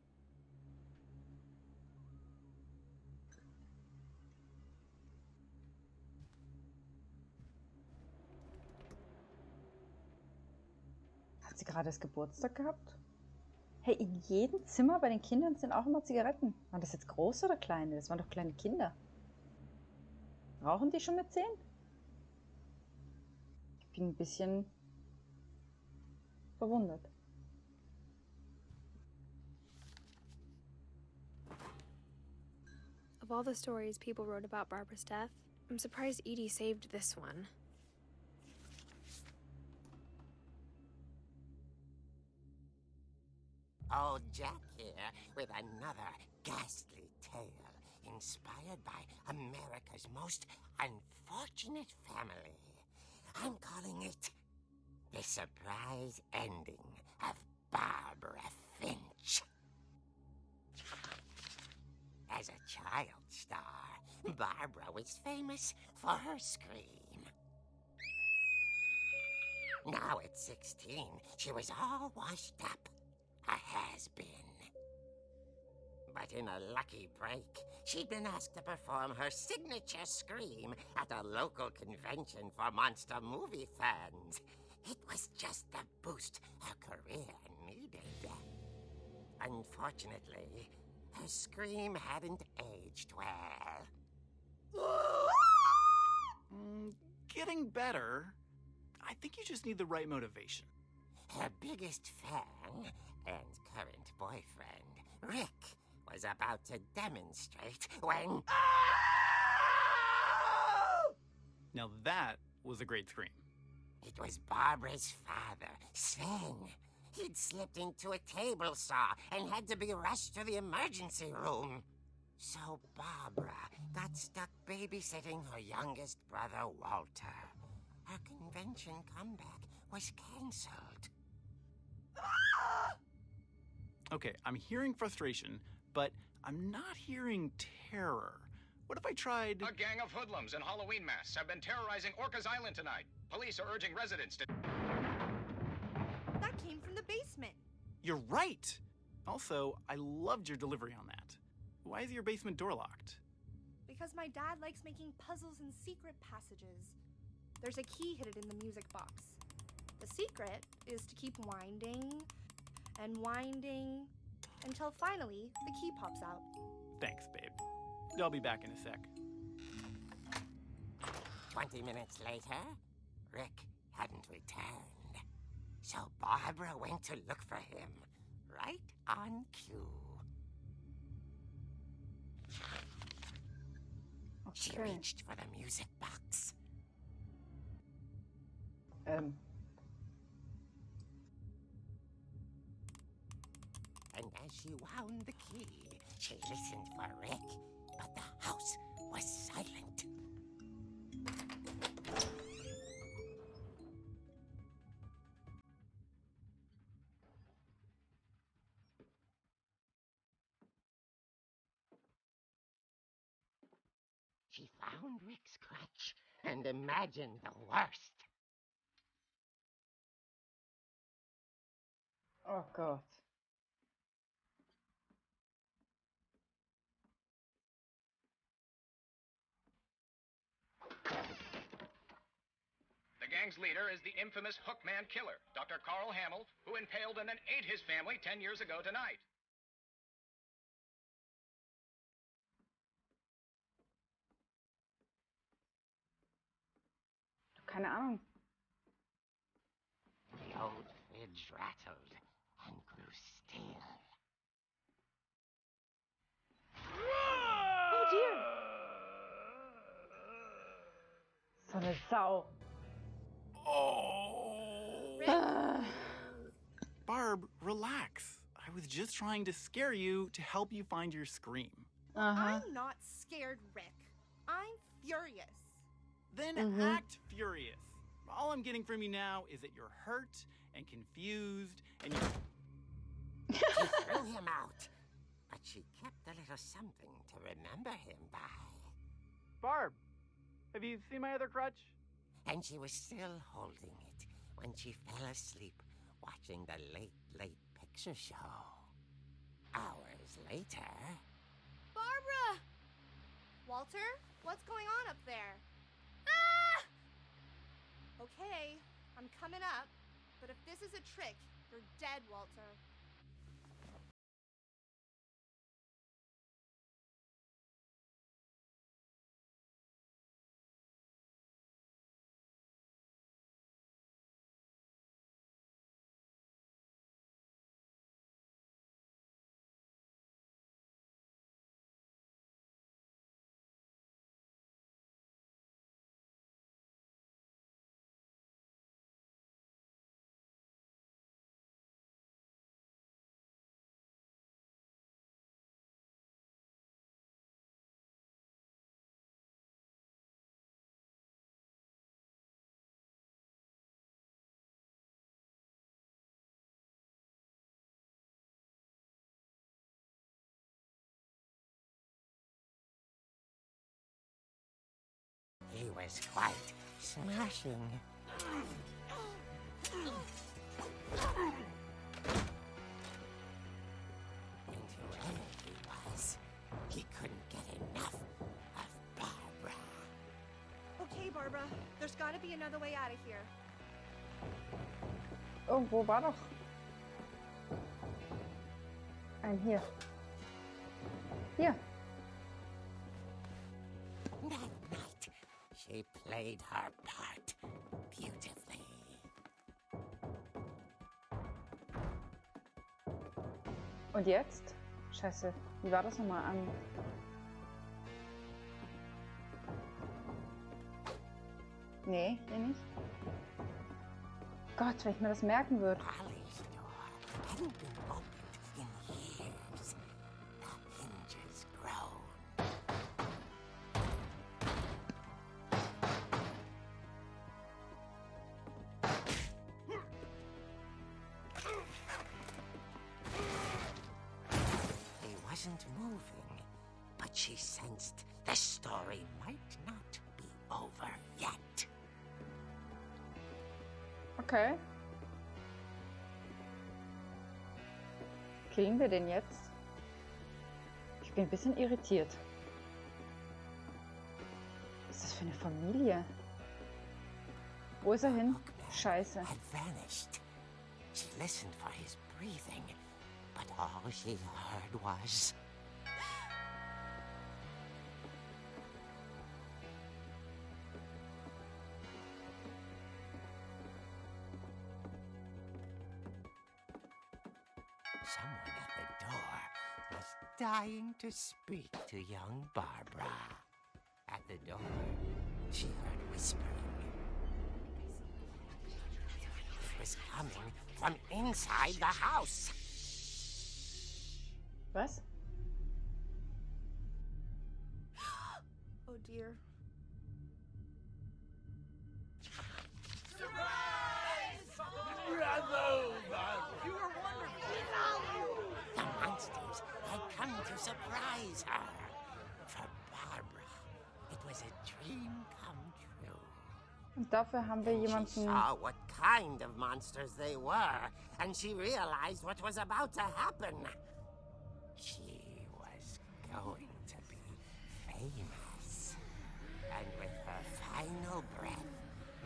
Speaker 1: Hat sie gerade das Geburtstag gehabt? Hey, in jedem Zimmer bei den Kindern sind auch immer Zigaretten. Waren das jetzt große oder kleine? Das waren doch kleine Kinder. Rauchen die schon mit 10? Ich bin ein bisschen verwundert.
Speaker 2: Of all the stories people wrote about Barbara's death, I'm surprised Edie saved this one.
Speaker 6: Old Jack here with another ghastly tale inspired by America's most unfortunate family. I'm calling it The Surprise Ending of Barbara Finch. As a child star, Barbara was famous for her scream. Now at 16, she was all washed up. A has-been. But in a lucky break, she'd been asked to perform her signature scream at a local convention for monster movie fans. It was just the boost her career needed. Unfortunately, her scream hadn't aged well.
Speaker 7: Getting better. I think you just need the right motivation.
Speaker 6: Her biggest fan and current boyfriend, Rick, was about to demonstrate when...
Speaker 7: Now that was a great scream.
Speaker 6: It was Barbara's father, Sven. He'd slipped into a table saw and had to be rushed to the emergency room. So Barbara got stuck babysitting her youngest brother, Walter. Her convention comeback was cancelled.
Speaker 7: Okay, I'm hearing frustration, but I'm not hearing terror. What if I tried...
Speaker 8: A gang of hoodlums in Halloween masks have been terrorizing Orcas Island tonight. Police are urging residents to...
Speaker 5: That came from the basement.
Speaker 7: You're right! Also, I loved your delivery on that. Why is your basement door locked?
Speaker 5: Because my dad likes making puzzles and secret passages. There's a key hidden in the music box. The secret is to keep winding and winding until finally the key pops out.
Speaker 7: Thanks, babe. I'll be back in a sec.
Speaker 6: 20 minutes later, Rick hadn't returned. So Barbara went to look for him, right on cue. She reached for the music box. And as she wound the key, she listened for Rick, but the house was silent. She found Rick's crutch and imagined the worst.
Speaker 1: Oh God.
Speaker 8: The gang's leader is the infamous Hookman killer, Dr. Carl Hamill, who impaled and then ate his family 10 years ago tonight.
Speaker 1: Keine Ahnung.
Speaker 6: The old fridge rattled and grew still.
Speaker 1: Oh dear. So eine Sau.
Speaker 7: Oh! Barb, relax. I was just trying to scare you to help you find your scream.
Speaker 5: I'm not scared, Rick. I'm furious.
Speaker 7: Then act furious. All I'm getting from you now is that you're hurt and confused and you're...
Speaker 6: She threw him out, but she kept a little something to remember him by.
Speaker 7: Barb, have you seen my other crutch?
Speaker 6: And she was still holding it when she fell asleep watching the late picture show. Hours later...
Speaker 5: Barbara! Walter, what's going on up there? Ah! Okay, I'm coming up, but if this is a trick, you're dead, Walter.
Speaker 6: He was quite smashing. Into anyone
Speaker 5: There's got to be another way out of here.
Speaker 1: Irgendwo war doch ein hier. Hier.
Speaker 6: That night, she played her part beautifully.
Speaker 1: Und jetzt? Scheiße, wie war das nochmal an? Nee, hier nicht. Gott, wenn ich mir das merken würde.
Speaker 6: Ollie's door hadn't been opened in years. The hinges groan. He wasn't moving, but she sensed the story might not be over yet.
Speaker 1: Okay. Killen wir den jetzt? Ich bin ein bisschen irritiert. Was ist das für eine Familie? Wo ist er hin? Scheiße.
Speaker 6: Had vanished. She listened for his breathing, but all she heard was... Someone at the door was dying to speak to young Barbara. At the door, she heard whispering. It was coming from inside the house.
Speaker 1: Was?
Speaker 5: Oh dear.
Speaker 6: The monsters had come to surprise her. For Barbara, it was a dream come true.
Speaker 1: Und dafür haben wir
Speaker 6: She
Speaker 1: jemanden...
Speaker 6: saw what kind of monsters they were, and she realized what was about to happen. She was going to be famous. And with her final breath,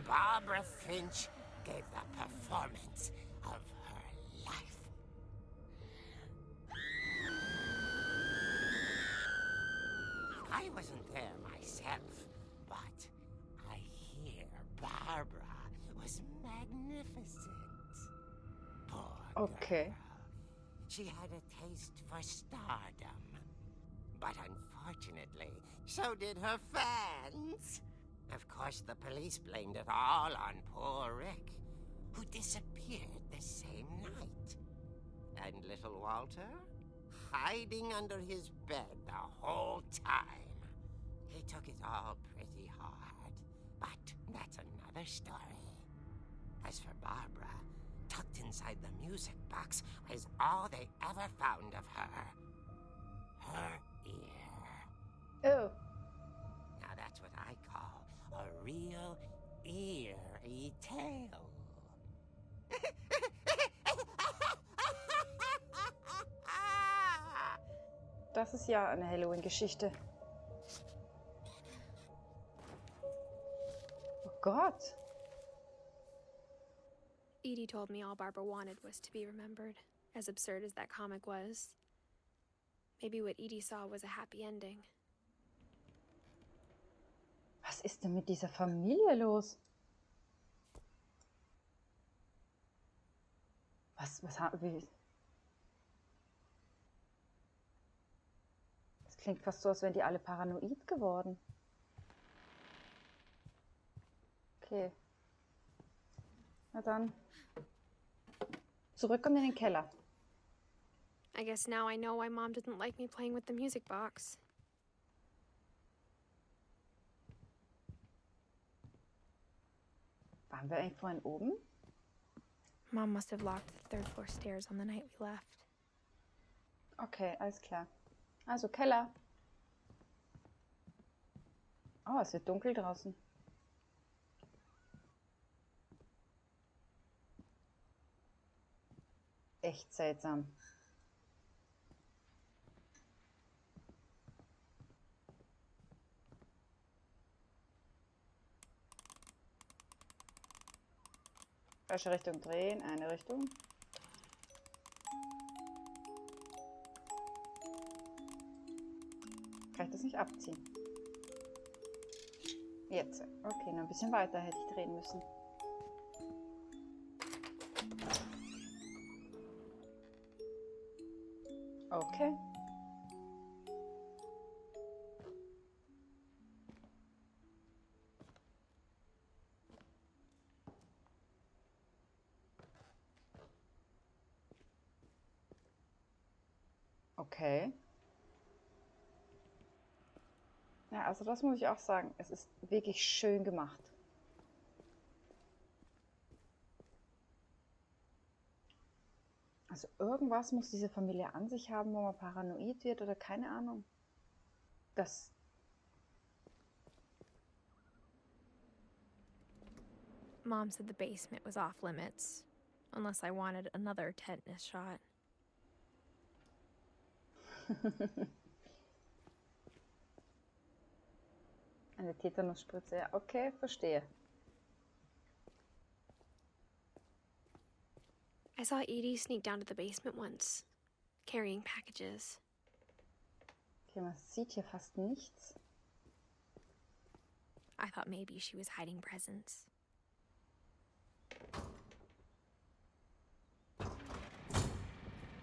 Speaker 6: Barbara Finch gave the performance of her life. I wasn't there myself, but I hear Barbara was magnificent. Poor
Speaker 1: Okay.
Speaker 6: girl. She had a taste for stardom. But unfortunately, so did her fans. Of course, the police blamed it all on poor Rick, who disappeared the same night. And little Walter? Hiding under his bed the whole time. He took it all pretty hard, but that's another story. As for Barbara, tucked inside the music box was all they ever found of her. Her ear.
Speaker 1: Oh.
Speaker 6: Now that's what I call a real eerie tale.
Speaker 1: Das ist ja eine Halloween-Geschichte. Oh Gott.
Speaker 2: Edie told me all Barbara wanted was to be remembered, as absurd as that comic was. Maybe what Edie saw was a happy ending.
Speaker 1: Was ist denn mit dieser Familie los? Was haben wir... Das klingt fast so, als wären die alle paranoid geworden. Okay. Na dann. Zurück in den Keller.
Speaker 2: I guess now I know why Mom didn't like me playing with the music box.
Speaker 1: Waren wir eigentlich vorhin oben?
Speaker 2: Mom must have locked the third floor stairs on the night we left.
Speaker 1: Okay, alles klar. Also Keller. Oh, es wird dunkel draußen. Echt seltsam. Falsche Richtung drehen, eine Richtung. Kann ich das nicht abziehen? Jetzt. Okay, noch ein bisschen weiter hätte ich drehen müssen. Okay. Okay. Ja, also das muss ich auch sagen. Es ist wirklich schön gemacht. Also irgendwas muss diese Familie an sich haben, wo man paranoid wird oder keine Ahnung. Das...
Speaker 2: Mom said the basement was off limits, unless I wanted another tetanus shot.
Speaker 1: Eine Tetanusspritze, ja, okay, verstehe.
Speaker 2: I saw Edie sneak down to the basement once, carrying packages.
Speaker 1: Okay, man sieht hier fast nichts.
Speaker 2: I thought maybe she was hiding presents.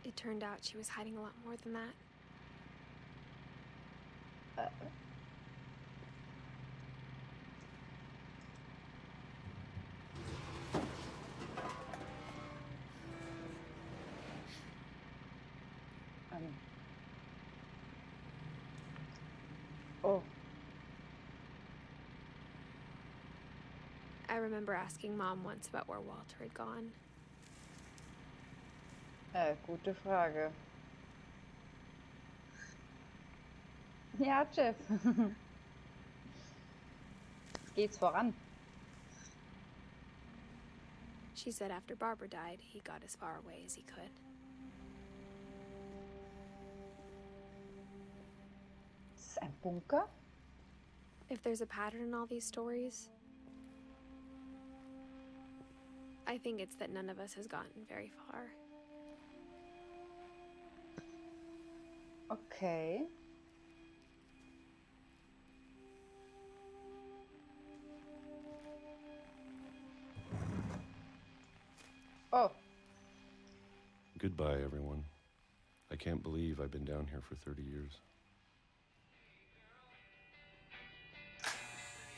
Speaker 2: It turned out she was hiding a lot more than that.
Speaker 1: Oh,
Speaker 2: I remember asking Mom once about where Walter had gone.
Speaker 1: gute Frage. Ja, Jeff. Geht's voran?
Speaker 2: She said after Barbara died, he got as far away as he could.
Speaker 1: Ist es ein Bunker?
Speaker 2: If there's a pattern in all these stories, I think it's that none of us has gotten very far.
Speaker 1: Okay. Oh,
Speaker 9: Goodbye, everyone. I can't believe I've been down here for 30 years.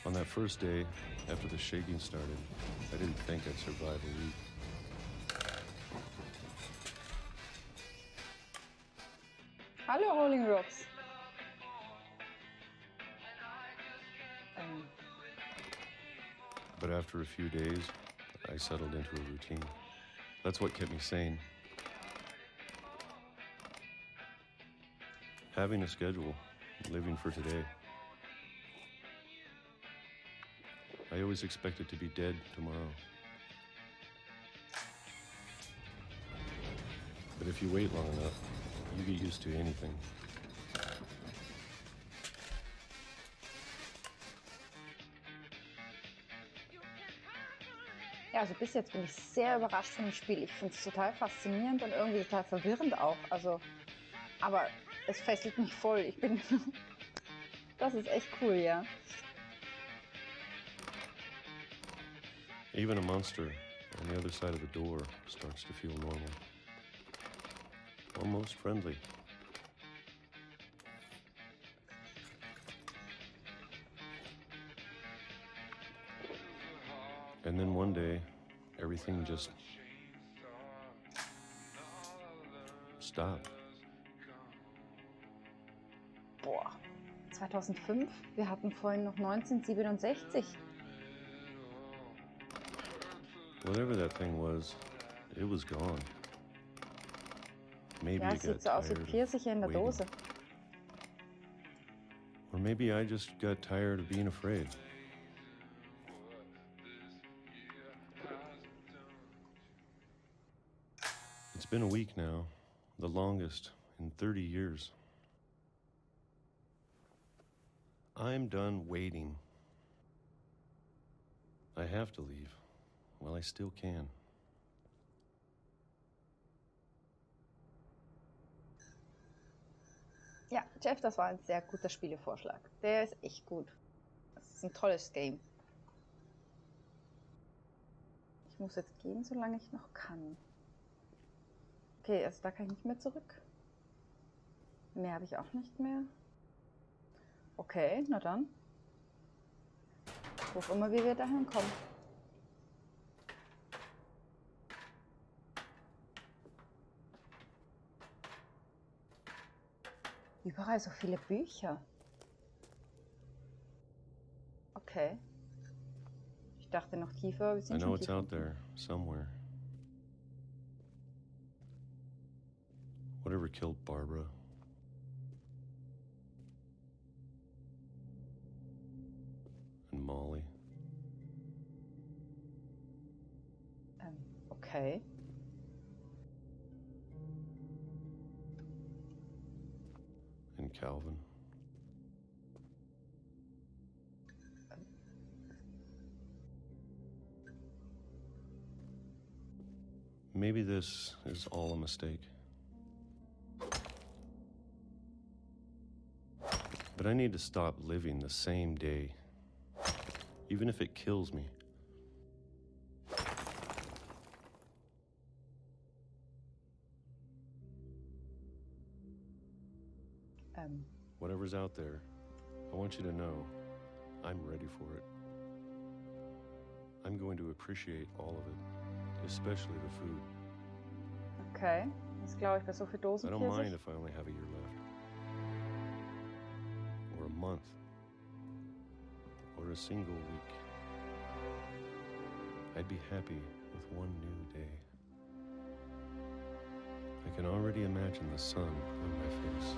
Speaker 9: On that first day, after the shaking started, I didn't think I'd survive a week.
Speaker 1: hallo Rolling Rocks.
Speaker 9: But after a few days, I settled into a routine. That's what kept me sane. Having a schedule, living for today. I always expected to be dead tomorrow. But if you wait long enough, you get used to anything.
Speaker 1: Ja, also bis jetzt bin ich sehr überrascht von dem Spiel. Ich finde es total faszinierend und irgendwie total verwirrend auch. Also, aber es fesselt mich voll. Ich bin... Das ist echt cool, ja.
Speaker 9: Even a monster on the other side of the door starts to feel normal. Almost friendly. And then one day, everything just stopped.
Speaker 1: Boah, 2005? Wir hatten vorhin noch 1967.
Speaker 9: Whatever that thing was, it was gone. Maybe
Speaker 1: Ja,
Speaker 9: it
Speaker 1: es
Speaker 9: got
Speaker 1: sieht so aus wie
Speaker 9: tired
Speaker 1: Pfirsiche in der
Speaker 9: of waiting.
Speaker 1: Dose.
Speaker 9: Or maybe I just got tired of being afraid. It's been a week now, the longest in 30 years. I'm done waiting. I have to leave while I still can.
Speaker 1: Ja, Jeff, das war ein sehr guter Spielevorschlag. Der ist echt gut. Das ist ein tolles Game. Ich muss jetzt gehen, solange ich noch kann. Okay, also da kann ich nicht mehr zurück. Mehr habe ich auch nicht mehr. Okay, na dann. Wo auch immer wie wir da hinkommen. Überall so viele Bücher. Okay. Ich dachte noch tiefer. Wir
Speaker 9: I
Speaker 1: sind
Speaker 9: know
Speaker 1: schon
Speaker 9: it's
Speaker 1: tiefer.
Speaker 9: out there, somewhere. Whatever killed Barbara. And Molly.
Speaker 1: Okay.
Speaker 9: And Calvin. Maybe this is all a mistake. But I need to stop living the same day, even if it kills me. Whatever's out there, I want you to know I'm ready for it. I'm going to appreciate all of it, especially the food.
Speaker 1: Okay. Das glaube ich bei so viel
Speaker 9: I don't mind
Speaker 1: Dosenpfirsich.
Speaker 9: if I only have a year left. Or a month. Or a single week. I'd be happy with one new day. I can already imagine the sun on my face.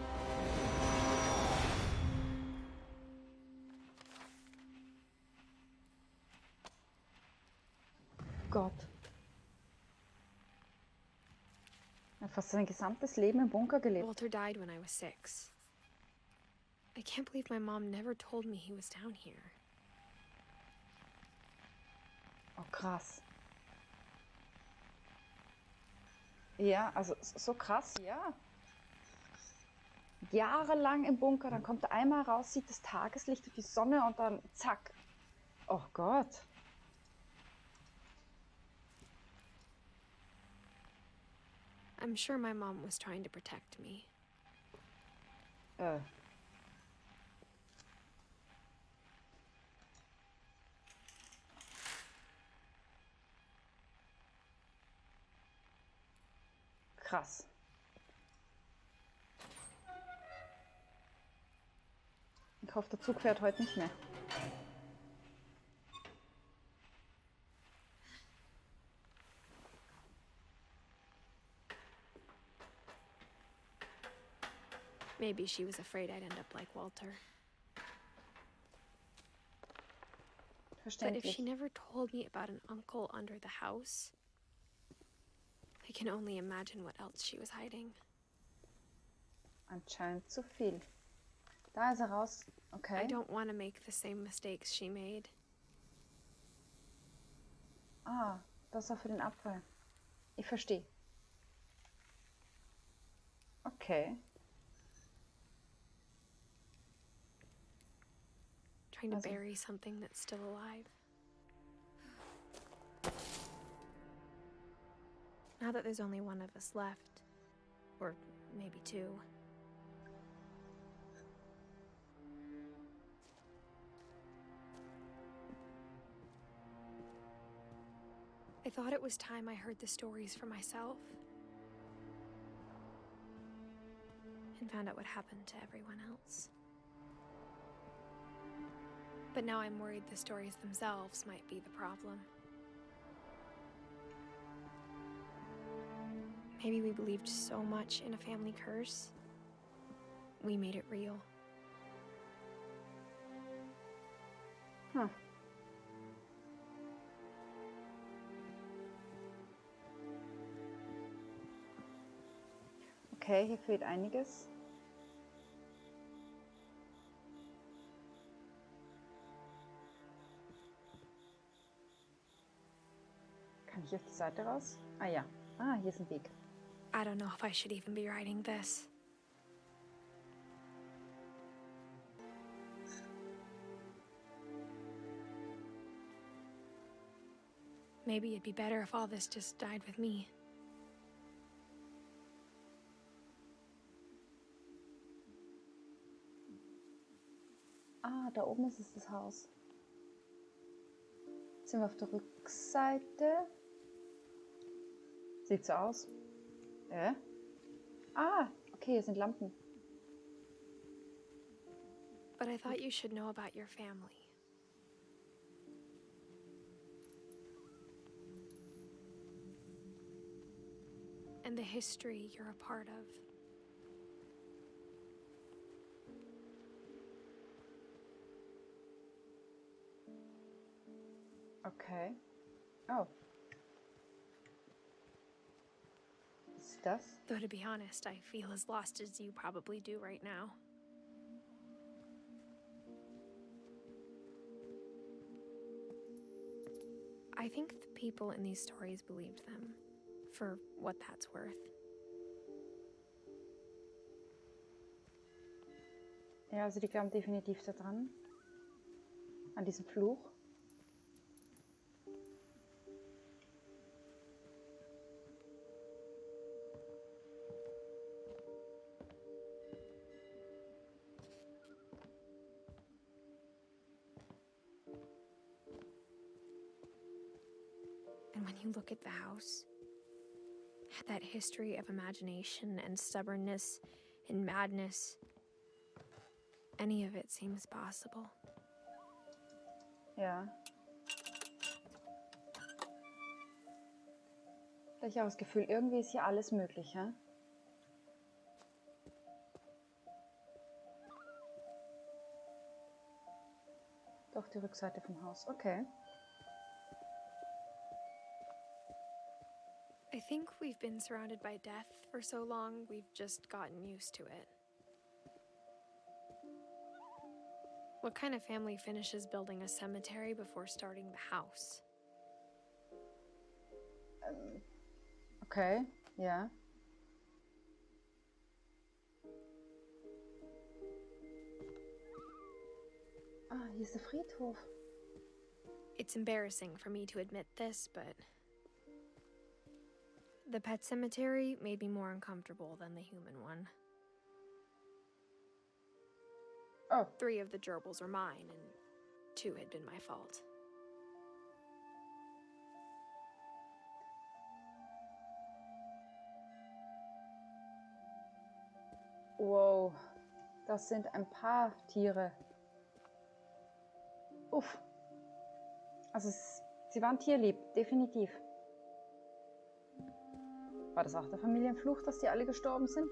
Speaker 1: Gott. Er hat fast sein gesamtes Leben im Bunker gelebt.
Speaker 2: Walter died when I was 6. I can't believe my mom never told me he was down here.
Speaker 1: Oh, krass. Ja, also so krass, ja. Jahrelang im Bunker, dann kommt er einmal raus, sieht das Tageslicht und die Sonne und dann zack. Oh Gott.
Speaker 2: I'm sure my mom was trying to protect me.
Speaker 1: Krass. Ich hoffe, der Zug fährt heute nicht mehr.
Speaker 2: Maybe she was afraid I'd end up like Walter. But if
Speaker 1: Verständlich.
Speaker 2: she never told me about an uncle under the house, I can only imagine what else she was hiding.
Speaker 1: Anscheinend zu viel. Da ist er raus. Okay.
Speaker 2: I don't want to make the same mistakes she made.
Speaker 1: Ah, das war für den Abfall. Ich verstehe. Okay.
Speaker 2: Trying to
Speaker 1: Also-
Speaker 2: bury something that's still alive. Now that there's only one of us left, or maybe two, I thought it was time I heard the stories for myself and found out what happened to everyone else. But now I'm worried the stories themselves might be the problem. Maybe we believed so much in a family curse, we made it real.
Speaker 1: Hm. Okay, hier fehlt einiges. Kann ich auf die Seite raus? Ah ja. Ah, hier ist ein Weg.
Speaker 2: I don't know if I should even be writing this. Maybe it'd be better if all this just died with me.
Speaker 1: Ah, da oben ist es, das Haus. Jetzt sind wir auf der Rückseite. Sieht so aus. Ah, okay, hier sind Lampen.
Speaker 2: But I thought you should know about your family. And the history you're a part of.
Speaker 1: Okay. Oh. Was ist das?
Speaker 2: Though to be honest, I feel as lost as you probably do right now. I think the people in these stories believed them, for what that's worth.
Speaker 1: Ja, also die glauben definitiv daran. An diesem Fluch.
Speaker 2: And when you look at the house, that history of imagination and stubbornness and madness, any of it seems possible.
Speaker 1: Ja. Da ich auch das Gefühl, irgendwie ist hier alles möglich, ja? Doch die Rückseite vom Haus, okay.
Speaker 2: I think we've been surrounded by death for so long, we've just gotten used to it. What kind of family finishes building a cemetery before starting the house?
Speaker 1: Okay, ja. Ah, hier ist der Friedhof.
Speaker 2: It's embarrassing for me to admit this, but the pet cemetery made me more uncomfortable than the human one.
Speaker 1: Oh.
Speaker 2: 3 of the gerbils were mine, and 2 had been my fault.
Speaker 1: Wow, das sind ein paar Tiere. Uff. Also sie waren tierlieb, definitiv. War das auch der Familienfluch, dass die alle gestorben sind?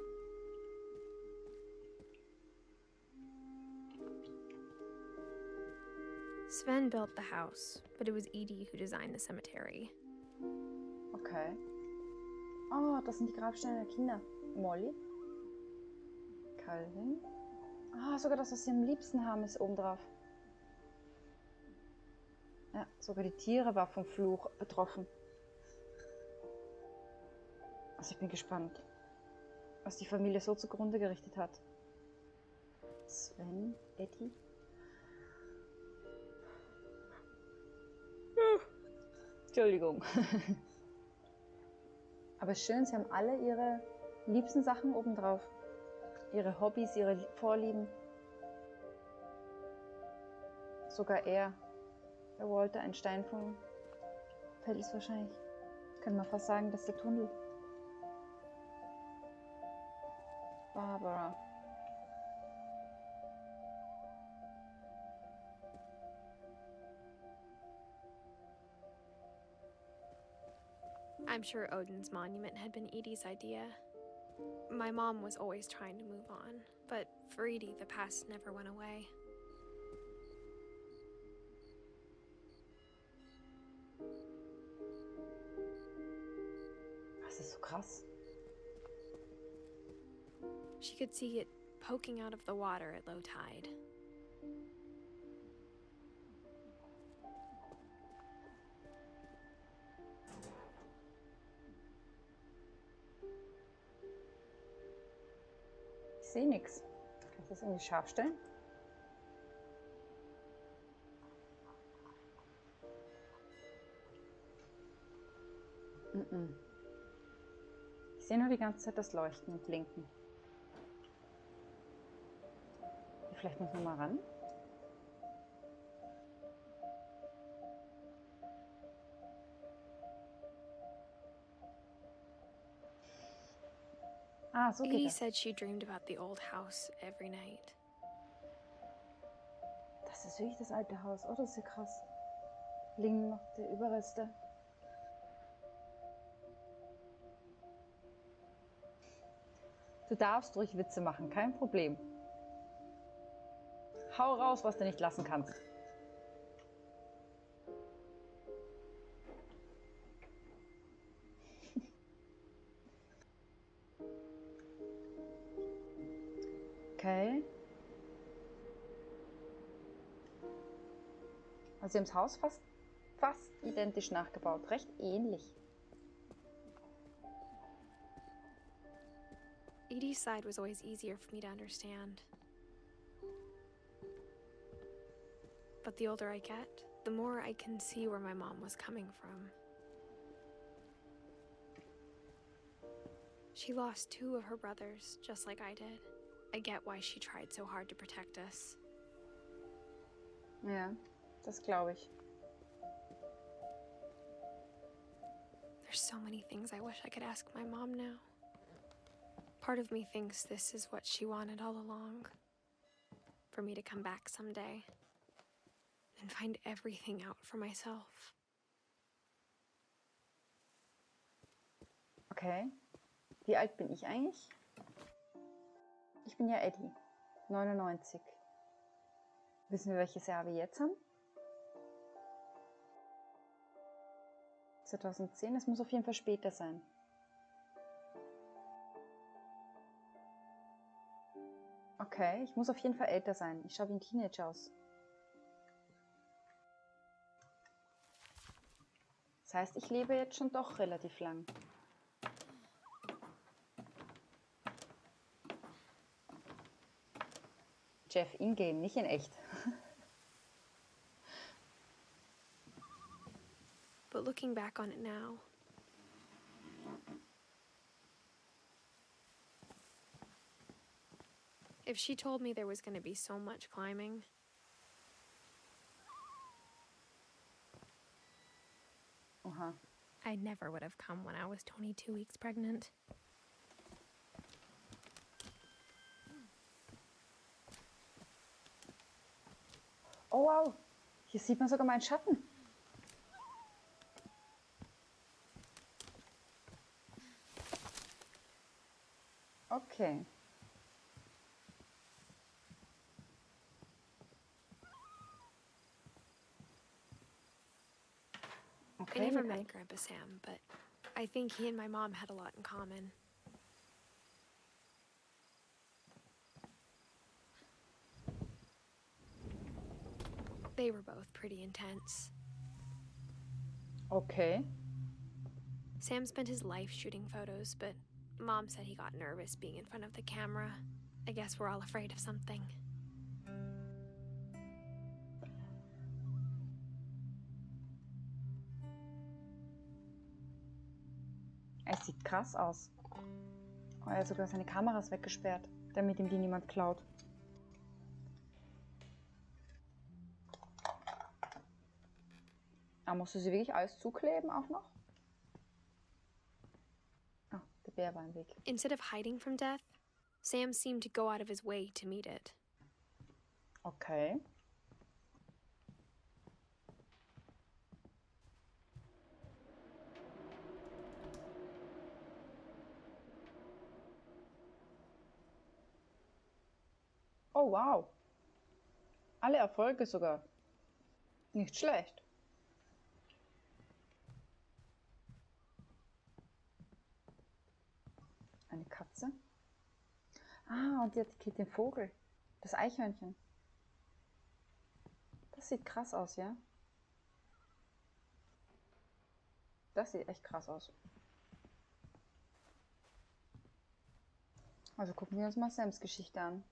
Speaker 2: Sven built the house, but it was Edie who designed the cemetery.
Speaker 1: Okay. Oh, das sind die Grabsteine der Kinder. Molly. Calvin. Ah, sogar das, was sie am liebsten haben, ist oben drauf. Ja, sogar die Tiere waren vom Fluch betroffen. Also ich bin gespannt, was die Familie so zugrunde gerichtet hat. Sven, Eddie. Entschuldigung. Aber schön, sie haben alle ihre liebsten Sachen obendrauf. Ihre Hobbys, ihre Vorlieben. Sogar er wollte einen Stein vom Fels wahrscheinlich. Könnte man fast sagen, das ist der Tunnel. Barbara.
Speaker 2: I'm sure Odin's monument had been Edie's idea. My mom was always trying to move on, but for Edie, the past never went away.
Speaker 1: Das ist so krass.
Speaker 2: She could see it poking out of the water at low tide.
Speaker 1: Ich sehe nichts. Kann ich das irgendwie scharf stellen? Ich sehe nur die ganze Zeit das Leuchten und Blinken. Vielleicht müssen wir mal ran. Ah, so geht
Speaker 2: Edie
Speaker 1: das.
Speaker 2: said she dreamed about the old house every night.
Speaker 1: Das ist wirklich das alte Haus. Oh, das ist ja krass. Liegen noch die Überreste. Du darfst ruhig Witze machen, kein Problem. Hau raus, was du nicht lassen kannst. Okay. Also sie haben das Haus fast identisch nachgebaut. Recht ähnlich.
Speaker 2: Edie's side was always easier for me to understand. But the older I get, the more I can see where my mom was coming from. She lost 2 of her brothers, just like I did. I get why she tried so hard to protect us.
Speaker 1: Ja, das glaube ich.
Speaker 2: There's so many things I wish I could ask my mom now. Part of me thinks this is what she wanted all along. For me to come back someday and find everything out for myself.
Speaker 1: Okay. Wie alt bin ich eigentlich? Ich bin ja Eddie, 99. Wissen wir, welches Jahr wir jetzt haben? 2010, es muss auf jeden Fall später sein. Okay, ich muss auf jeden Fall älter sein. Ich schaue wie ein Teenager aus. Das heißt, ich lebe jetzt schon doch relativ lang. Jeff in-game, nicht in echt.
Speaker 2: But looking back on it now, if she told me there was going to be so much climbing, I never would have come when I was 22 weeks pregnant.
Speaker 1: Oh wow, hier sieht man sogar meinen Schatten. Okay.
Speaker 2: I never met Grandpa Sam, but I think he and my mom had a lot in common. They were both pretty intense.
Speaker 1: Okay.
Speaker 2: Sam spent his life shooting photos, but Mom said he got nervous being in front of the camera. I guess we're all afraid of something.
Speaker 1: Es sieht krass aus. Oh, er hat sogar seine Kameras weggesperrt, damit ihm die niemand klaut. Ah, musst du sie wirklich alles zukleben auch noch? Ah, der Bär war im Weg.
Speaker 2: Instead of hiding from death, Sam seemed to go out of his way to meet it.
Speaker 1: Okay. Oh wow. Alle Erfolge sogar. Nicht schlecht. Eine Katze. Ah, und die hat killt den Vogel. Das Eichhörnchen. Das sieht krass aus, ja? Das sieht echt krass aus. Also gucken wir uns mal Sams Geschichte an.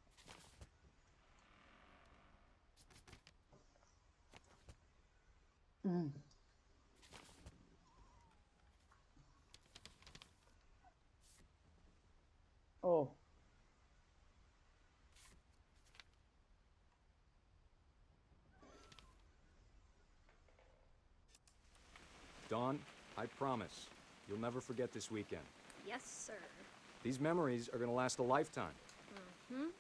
Speaker 10: Dawn, I promise, you'll never forget this weekend.
Speaker 11: Yes, sir.
Speaker 10: These memories are gonna last a lifetime.
Speaker 11: Mm-hmm.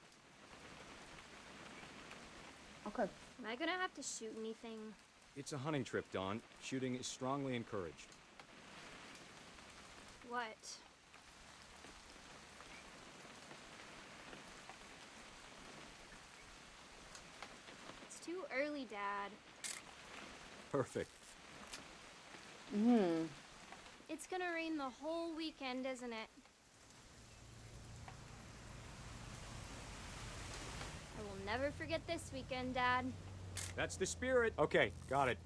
Speaker 1: Okay.
Speaker 11: Am I gonna have to shoot anything?
Speaker 10: It's a hunting trip, Dawn. Shooting is strongly encouraged.
Speaker 11: What? It's too early, Dad.
Speaker 10: Perfect.
Speaker 11: It's gonna rain the whole weekend, isn't it? I will never forget this weekend, Dad.
Speaker 10: That's the spirit. Okay, got it.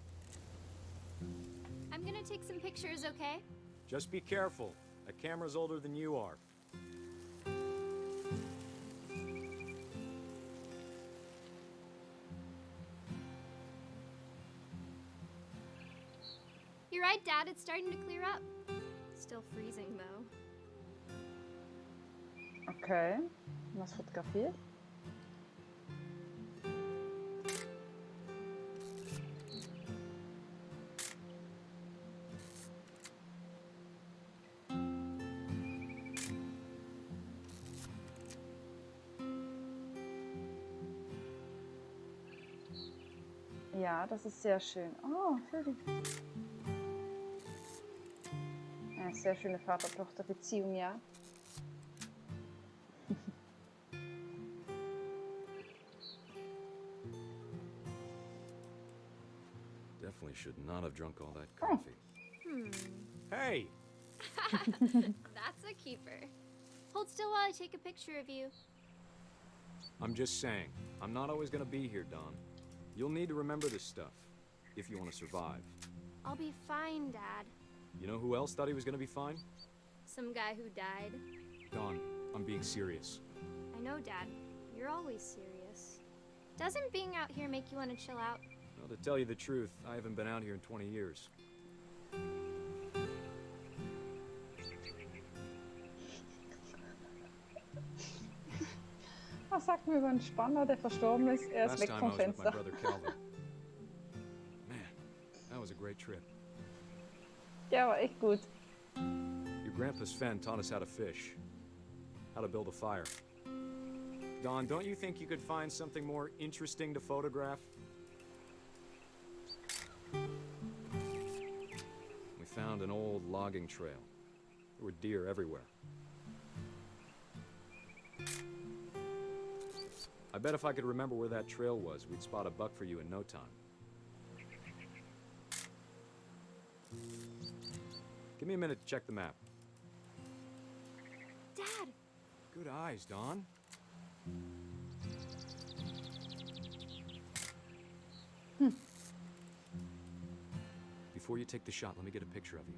Speaker 11: I'm gonna take some pictures, okay?
Speaker 10: Just be careful. That camera's older than you are.
Speaker 11: You're right, Dad. It's starting to clear up. Still freezing, though.
Speaker 1: Okay. Was fotografiert? Ja, das ist sehr schön. Oh, Vögel. Ja, sehr schöne Vater-Tochter-Beziehung, ja.
Speaker 10: Definitely should not have drunk all that coffee. Hey!
Speaker 11: That's a keeper. Hold still while I take a picture of you.
Speaker 10: I'm just saying, I'm not always gonna be here, Dawn. You'll need to remember this stuff, if you want to survive.
Speaker 11: I'll be fine, Dad.
Speaker 10: You know who else thought he was gonna be fine?
Speaker 11: Some guy who died.
Speaker 10: Dawn, I'm being serious.
Speaker 11: I know, Dad. You're always serious. Doesn't being out here make you want to chill out?
Speaker 10: Well, to tell you the truth, I haven't been out here in 20 years.
Speaker 1: Was sagt mir über einen Spanner, der verstorben ist? Er ist
Speaker 10: Last
Speaker 1: weg
Speaker 10: time I
Speaker 1: vom
Speaker 10: was with my
Speaker 1: Fenster.
Speaker 10: brother Calvin. Man, that was a great trip.
Speaker 1: Ja, war echt gut.
Speaker 10: Your grandpa Sven taught us how to fish, how to build a fire. Dawn, don't you think you could find something more interesting to photograph? We found an old logging trail. There were deer everywhere. I bet if I could remember where that trail was, we'd spot a buck for you in no time. Give me a minute to check the map.
Speaker 11: Dad!
Speaker 10: Good eyes, Dawn. Before you take the shot, let me get a picture of you.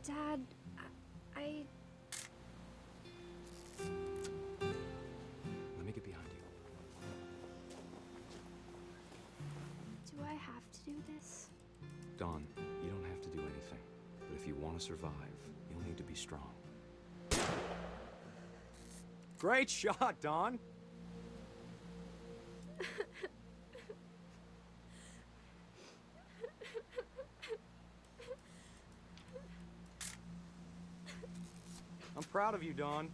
Speaker 11: Dad, I...
Speaker 10: Let me get behind you.
Speaker 11: Do I have to do this?
Speaker 10: Dawn, you don't have to do anything. But if you want to survive, you'll need to be strong. Great shot, Dawn! I'm proud of you, Dawn.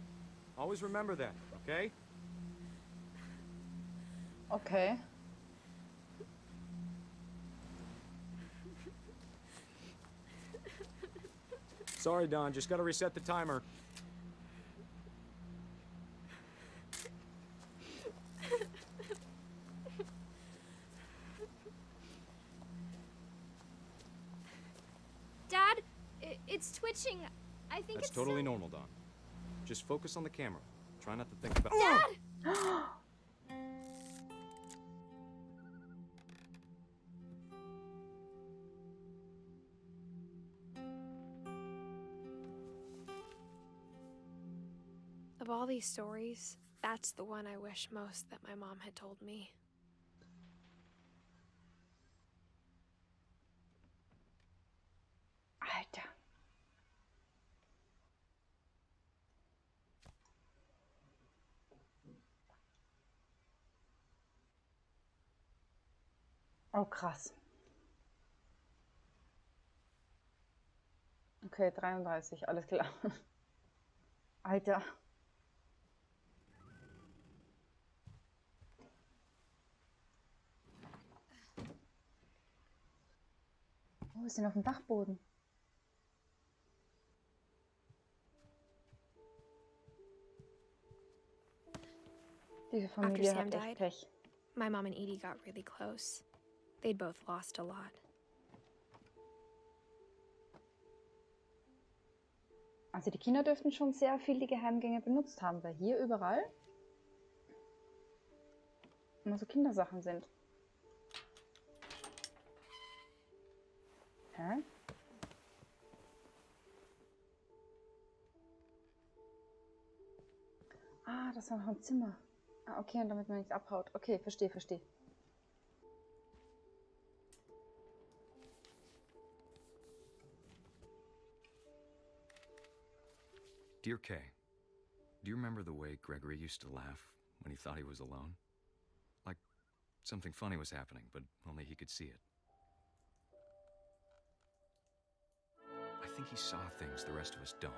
Speaker 10: Always remember that, okay?
Speaker 1: Okay.
Speaker 10: Sorry, Dawn, just gotta reset the timer.
Speaker 11: Dad, it's twitching. I think
Speaker 10: That's
Speaker 11: it's
Speaker 10: totally
Speaker 11: so...
Speaker 10: normal, Dawn. Just focus on the camera. Try not to think about...
Speaker 11: Dad!
Speaker 2: Of all these stories, that's the one I wish most that my mom had told me.
Speaker 1: Alter. Oh, krass. Okay, 33, alles klar. Alter. Oh, wir sind auf dem Dachboden. Diese
Speaker 2: After
Speaker 1: Familie
Speaker 2: Sam
Speaker 1: hat echt
Speaker 2: died,
Speaker 1: Pech.
Speaker 2: my mom and Edie got really close. They'd both lost a lot.
Speaker 1: Also die Kinder dürften schon sehr viel die Geheimgänge benutzt haben, weil hier überall immer so Kindersachen sind. Hä? Ah, das war noch ein Zimmer. Ah, okay, und damit man nichts abhaut. Okay, verstehe, verstehe.
Speaker 12: Dear Kay, do you remember the way Gregory used to laugh when he thought he was alone? Like something funny was happening, but only he could see it. I think he saw things the rest of us don't.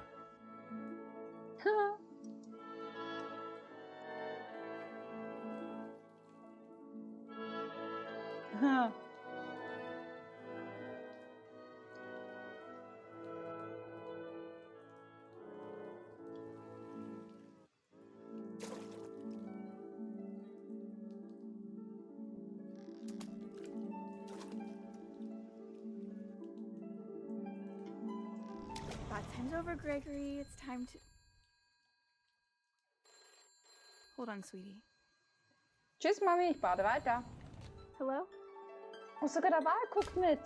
Speaker 13: Bath time's over, Gregory. It's time to... Hold on, sweetie.
Speaker 1: Tschüss, Mami, ich bade weiter.
Speaker 13: Hello?
Speaker 1: Oh, sogar der Wal guckt mit.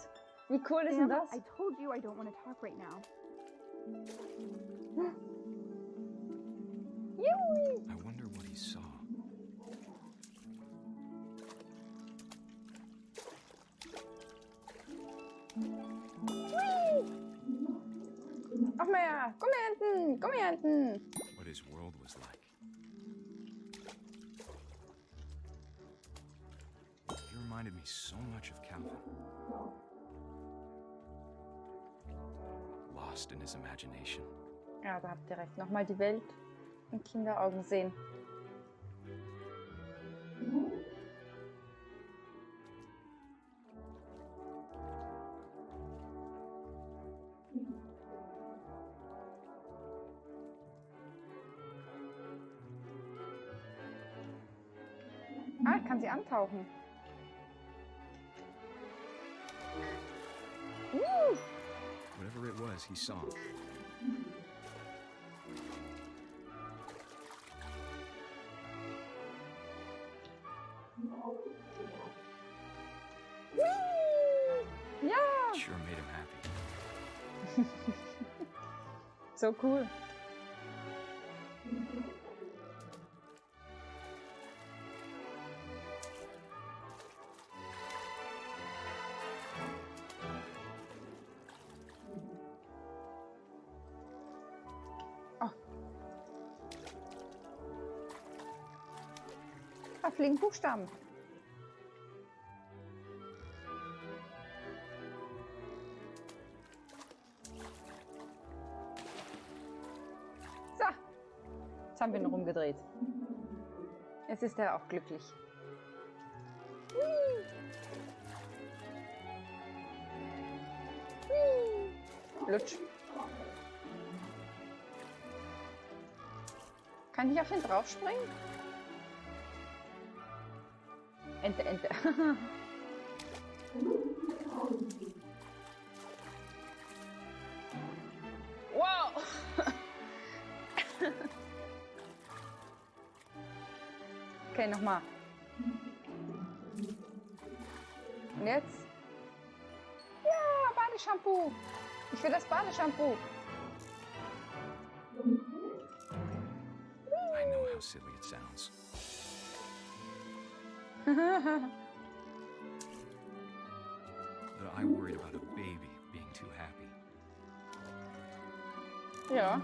Speaker 1: Wie cool ist denn das?
Speaker 13: I told you I don't want to talk right now.
Speaker 12: I wonder what he saw.
Speaker 1: Noch mehr! Komm her hinten! Komm her hinten!
Speaker 12: What his world was like. He reminded me so much of Calvin. Lost in his imagination.
Speaker 1: Ja, da habt ihr recht. Nochmal die Welt in Kinderaugen sehen. Ah, ich kann sie antauchen.
Speaker 12: Whatever it was, he saw.
Speaker 1: Ja!
Speaker 12: Sure made him happy.
Speaker 1: So cool. Da fliegen Buchstaben. So, jetzt haben wir ihn rumgedreht. Jetzt ist er auch glücklich. Lutsch. Kann ich auf ihn draufspringen? Ente, Ente. Wow! Okay, nochmal. Und jetzt? Ja, Badeshampoo. Ich will das Badeshampoo.
Speaker 12: I know how silly it sounds. But I worried about a baby being too happy.
Speaker 1: Ja.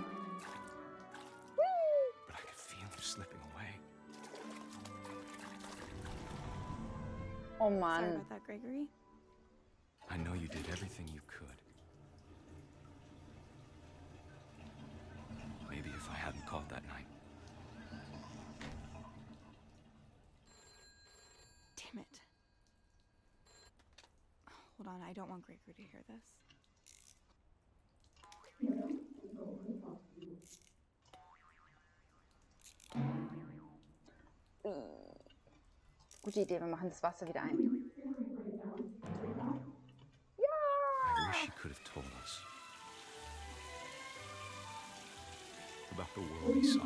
Speaker 12: But I could feel him slipping away.
Speaker 1: Oh
Speaker 13: Sorry
Speaker 1: Mann.
Speaker 13: about that, Gregory.
Speaker 12: I know you did everything you could. Maybe if I hadn't called that night.
Speaker 13: Damn it. Hold on, I don't want Gregory to hear this.
Speaker 1: Gute Idee, wir machen das Wasser wieder ein.
Speaker 12: I wish she could have told us about the world we saw.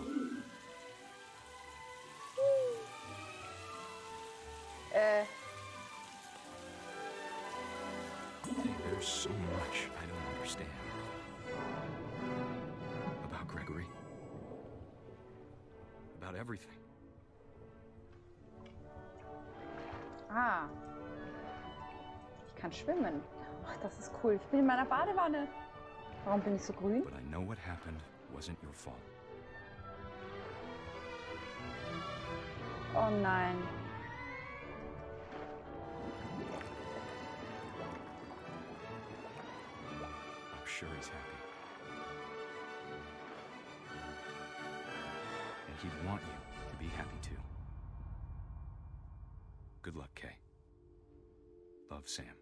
Speaker 12: There's so much I don't understand about Gregory, about everything.
Speaker 1: Ah. Ich kann schwimmen. Ach, das ist cool. Ich bin in meiner Badewanne. Warum bin ich so grün?
Speaker 12: But I know what happened wasn't your fault.
Speaker 1: Oh nein.
Speaker 12: I'm sure he's happy. And he'd want you to be happy too. Good luck, Kay. Love, Sam.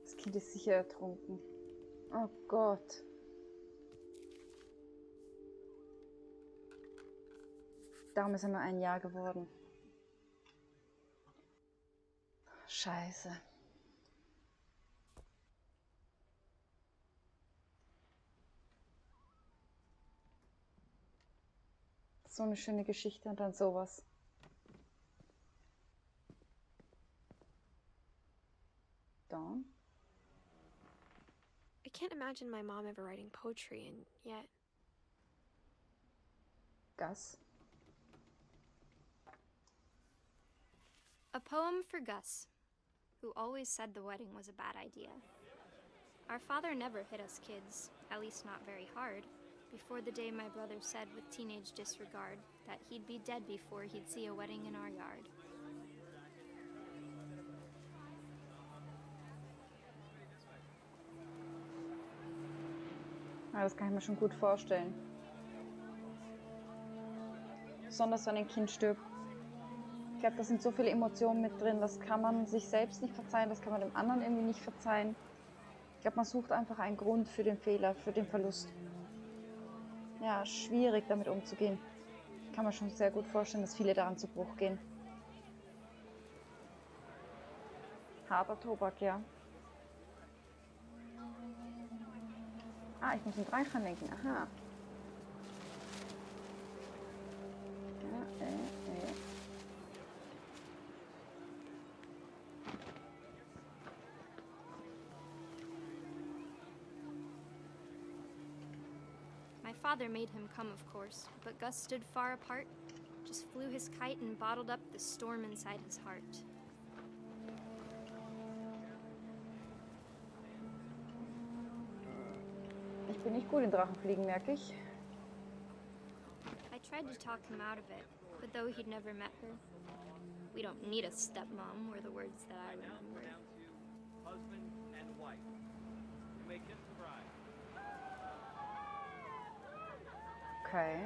Speaker 1: Das Kind ist sicher ertrunken. Oh Gott. Darum ist er nur 1 Jahr geworden. Scheiße. So eine schöne Geschichte und dann sowas. Dawn?
Speaker 2: I can't imagine my mom ever writing poetry, and yet...
Speaker 1: Gus?
Speaker 11: A poem for Gus, who always said the wedding was a bad idea. Our father never hit us kids, at least not very hard, before the day my brother said with teenage disregard that he'd be dead before he'd see a wedding in our yard.
Speaker 1: Ja, das kann ich mir schon gut vorstellen. Besonders wenn ein Kind stirbt. Ich glaube, da sind so viele Emotionen mit drin, das kann man sich selbst nicht verzeihen, das kann man dem anderen irgendwie nicht verzeihen. Ich glaube, man sucht einfach einen Grund für den Fehler, für den Verlust. Ja, schwierig damit umzugehen. Ich kann mir schon sehr gut vorstellen, dass viele daran zu Bruch gehen. Harter Tobak, ja. Ah, ich muss einen Dreischrein lenken, aha. Ja,
Speaker 11: My father made him come, of course, but Gus stood far apart, just flew his kite and bottled up the storm inside his heart.
Speaker 1: Ich bin nicht gut in Drachenfliegen, merke ich.
Speaker 11: I tried to talk him out of it, but though he'd never met her, we don't need a stepmom were the words that I remembered.
Speaker 14: Husband and wife. You may kiss the bride.
Speaker 1: Okay.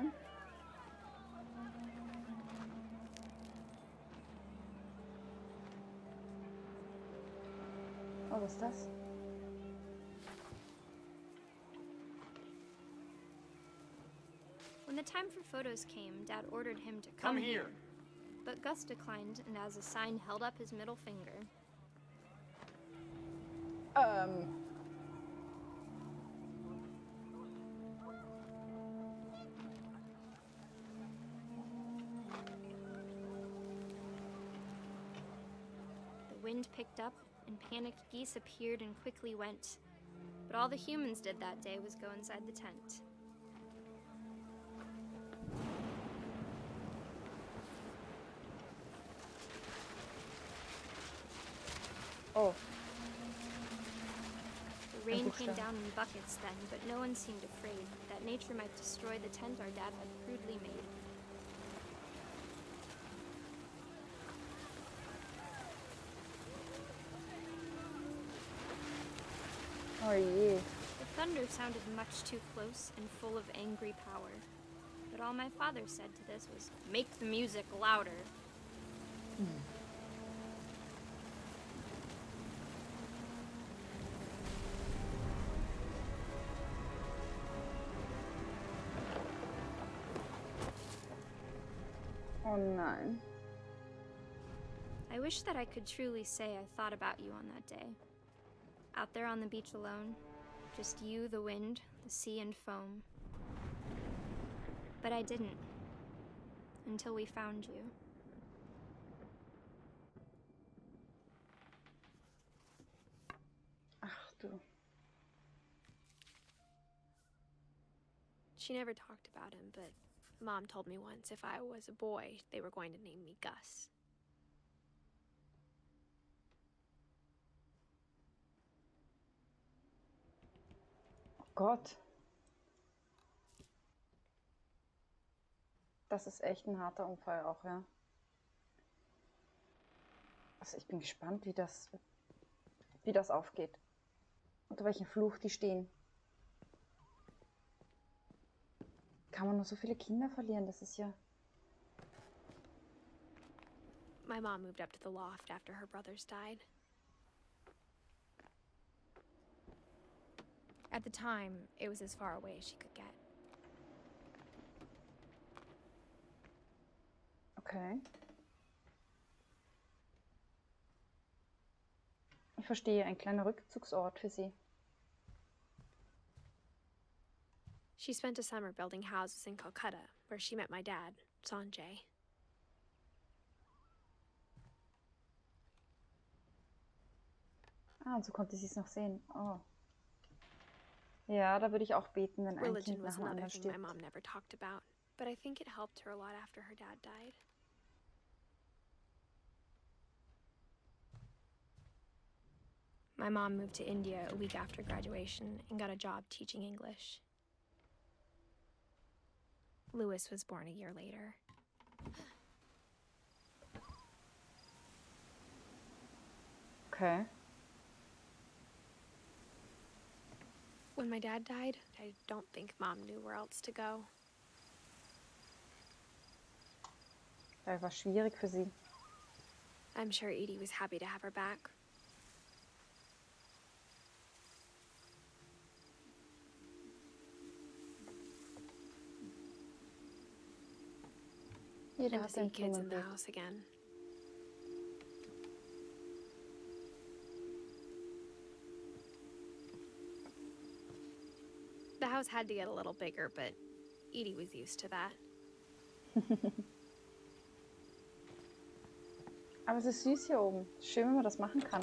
Speaker 1: Oh, was ist das?
Speaker 11: When the time for photos came, Dad ordered him to come here. But Gus declined, and as a sign held up his middle finger. The wind picked up, and panicked geese appeared and quickly went. But all the humans did that day was go inside the tent.
Speaker 1: Oh.
Speaker 11: The rain came down in buckets then, but no one seemed afraid that nature might destroy the tent our dad had crudely made. thunder sounded much too close and full of angry power. But all my father said to this was, "Make the music louder."
Speaker 1: Oh nein.
Speaker 11: I wish that I could truly say I thought about you on that day. Out there on the beach alone, just you, the wind, the sea, and foam. But I didn't. Until we found you.
Speaker 1: Ach du.
Speaker 15: She never talked about him, but Mom told me once if I was a boy, they were going to name me Gus.
Speaker 1: Oh Gott. Das ist echt ein harter Unfall auch, ja. Also ich bin gespannt, wie das aufgeht. Unter welchem Fluch die stehen. Kann man nur so viele Kinder verlieren? Das ist ja...
Speaker 15: My mom moved up to the loft after her brothers died. At the time, it was as far away as she could get.
Speaker 1: Okay. Ich verstehe, ein kleiner Rückzugsort für sie.
Speaker 15: She spent a summer building houses in Calcutta, where she met my dad, Sanjay.
Speaker 1: Ah, und so konnte sie es noch sehen. Oh. Ja, da würde ich auch beten, wenn ein
Speaker 15: Religion
Speaker 1: Kind
Speaker 15: was
Speaker 1: nach dem
Speaker 15: another
Speaker 1: anderen
Speaker 15: thing my
Speaker 1: stirbt.
Speaker 15: mom never talked about, but I think it helped her a lot after her dad died. My mom moved to India a week after graduation and got a job teaching English. Louis was born a year later.
Speaker 1: Okay.
Speaker 15: When my dad died, I don't think Mom knew where else to go.
Speaker 1: Das war schwierig für sie.
Speaker 15: I'm sure Edie was happy to have her back.
Speaker 1: Jeder
Speaker 15: And to
Speaker 1: hat
Speaker 15: see
Speaker 1: ein
Speaker 15: kids in the
Speaker 1: Blumenbeet.
Speaker 15: house again. The house had to get a little bigger, but Edie was used to that.
Speaker 1: Aber es ist süß hier oben. Schön, wenn man das machen kann.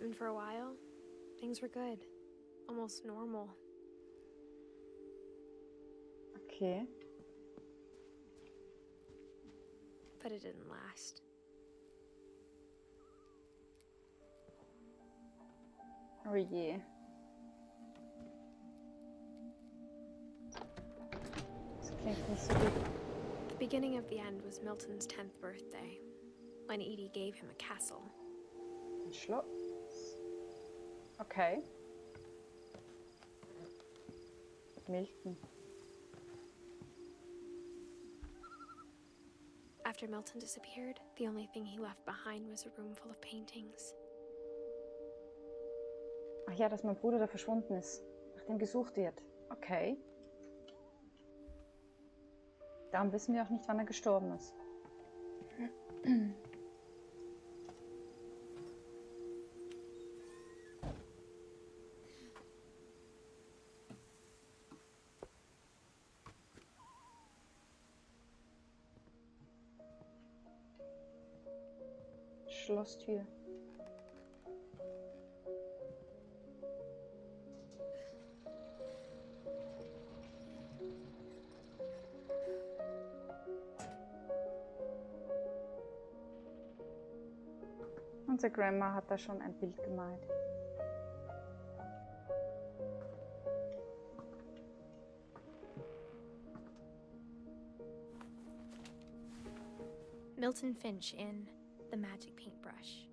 Speaker 15: And for a while, things were good. Almost normal.
Speaker 1: Okay.
Speaker 15: But it didn't last.
Speaker 1: Oh je. Das klingt nicht so gut.
Speaker 15: The beginning of the end was Milton's 10th birthday, when Edie gave him a castle.
Speaker 1: Ein Schloss. Okay. Milton.
Speaker 15: After Milton disappeared, the only thing he left behind was a room full of paintings.
Speaker 1: Ach ja, dass mein Bruder da verschwunden ist, nachdem gesucht wird. Okay. Darum wissen wir auch nicht, wann er gestorben ist. Schlosstür. Unsere Grandma hat da schon ein Bild gemalt.
Speaker 15: Milton Finch in The Magic Paintbrush.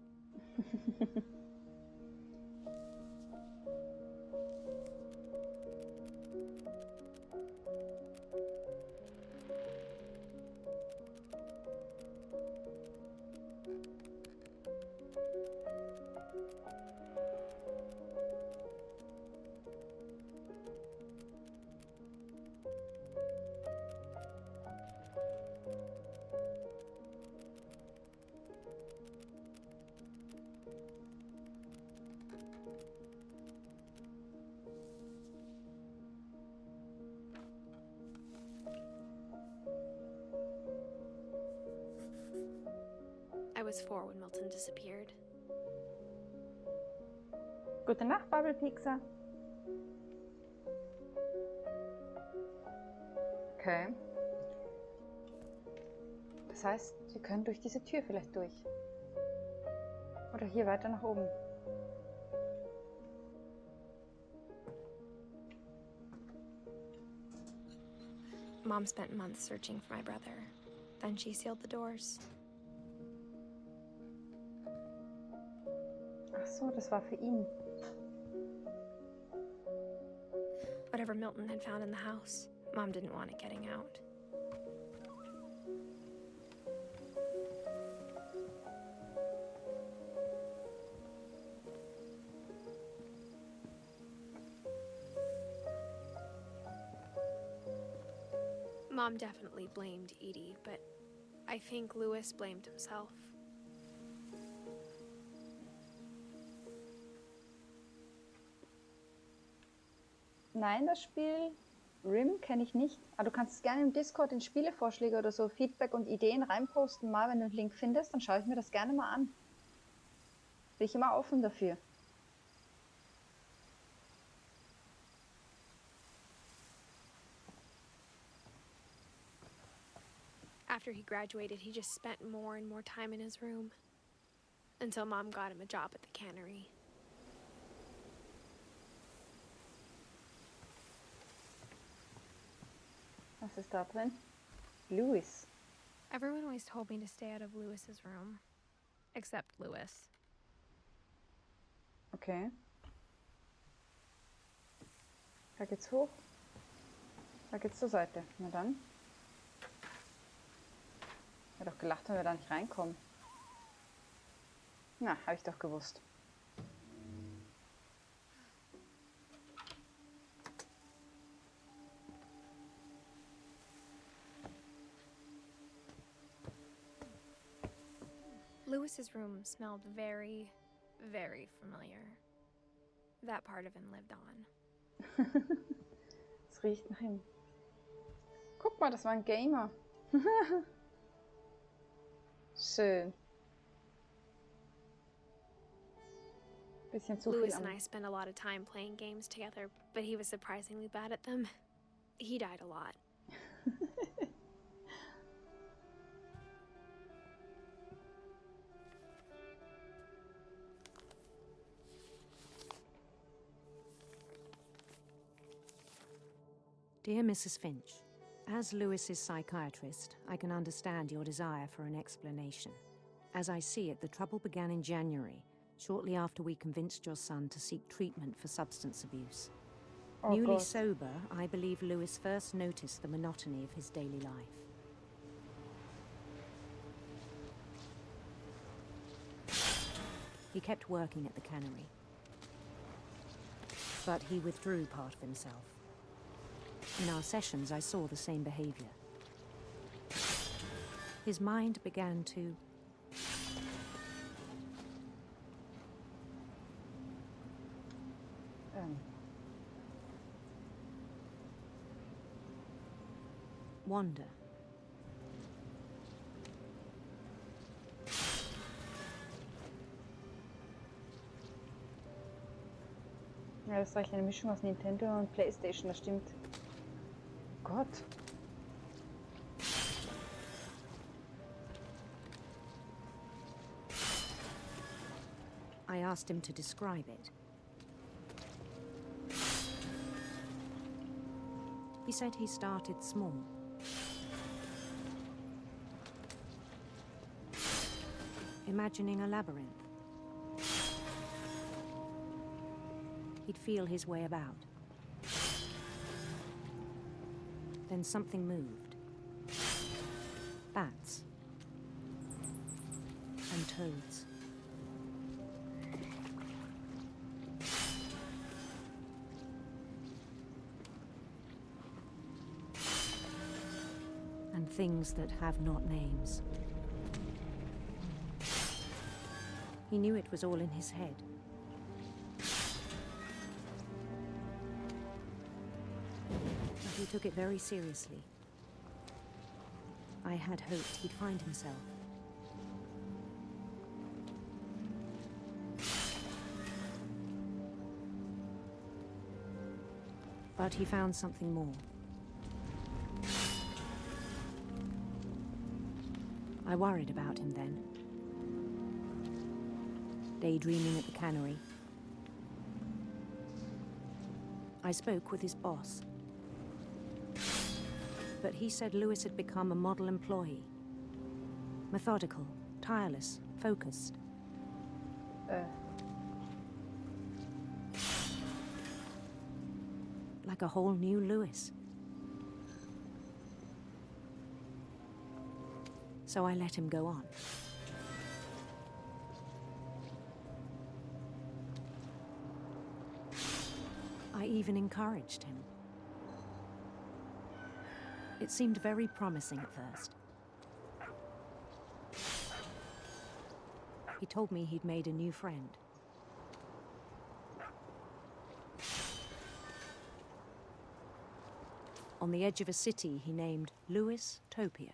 Speaker 15: was 4 when Milton disappeared.
Speaker 1: Gute Nacht, Bubble Pizza. Okay. Das heißt, wir können durch diese Tür vielleicht durch. Oder hier weiter nach oben.
Speaker 15: Mom spent months searching for my brother. Then she sealed the doors.
Speaker 1: Ach so, das war für ihn.
Speaker 15: Whatever Milton had found in the house, Mom didn't want it getting out. Mom definitely blamed Edie, but I think Louis blamed himself.
Speaker 1: Nein, das Spiel Rim kenne ich nicht. Aber du kannst es gerne im Discord in Spielevorschläge oder so Feedback und Ideen reinposten. Mal, wenn du einen Link findest, dann schaue ich mir das gerne mal an. Bin ich immer offen dafür.
Speaker 15: After he graduated, he just spent more and more time in his room. Until Mom got him a job at the cannery.
Speaker 1: Was ist da drin? Louis.
Speaker 15: Everyone always told me to stay out of Louis's room. Except Louis.
Speaker 1: Okay. Da geht's hoch. Da geht's zur Seite. Na dann. Ich hätte doch gelacht, wenn wir da nicht reinkommen. Na, habe ich doch gewusst.
Speaker 15: Louis's room smelled very, very familiar. That part of him lived on.
Speaker 1: Es riecht nach ihm. Guck mal, das war ein Gamer. Schön. Bisschen zu
Speaker 15: Louis
Speaker 1: viel
Speaker 15: and I spent a lot of time playing games together, but he was surprisingly bad at them. He died a lot.
Speaker 16: Dear Mrs. Finch, as Louis's psychiatrist, I can understand your desire for an explanation. As I see it, the trouble began in January, shortly after we convinced your son to seek treatment for substance abuse.
Speaker 1: Oh,
Speaker 16: Newly
Speaker 1: God.
Speaker 16: sober, I believe Louis first noticed the monotony of his daily life. He kept working at the cannery, but he withdrew part of himself. In our sessions, I saw the same behavior. His mind began to wander.
Speaker 1: Ja, das ist eigentlich eine Mischung aus Nintendo und PlayStation, das stimmt. Gott.
Speaker 16: I asked him to describe it. He said he started small. Imagining a labyrinth. He'd feel his way about. Then something moved. Bats. And toads. And things that have not names. He knew it was all in his head. But he took it very seriously. I had hoped he'd find himself. But he found something more. I worried about him then. Daydreaming at the cannery, I spoke with his boss. But he said Lewis had become a model employee. Methodical, tireless, focused. Like a whole new Lewis. So I let him go on. I even encouraged him. It seemed very promising at first. He told me he'd made a new friend. On the edge of a city he named Lewis Topia.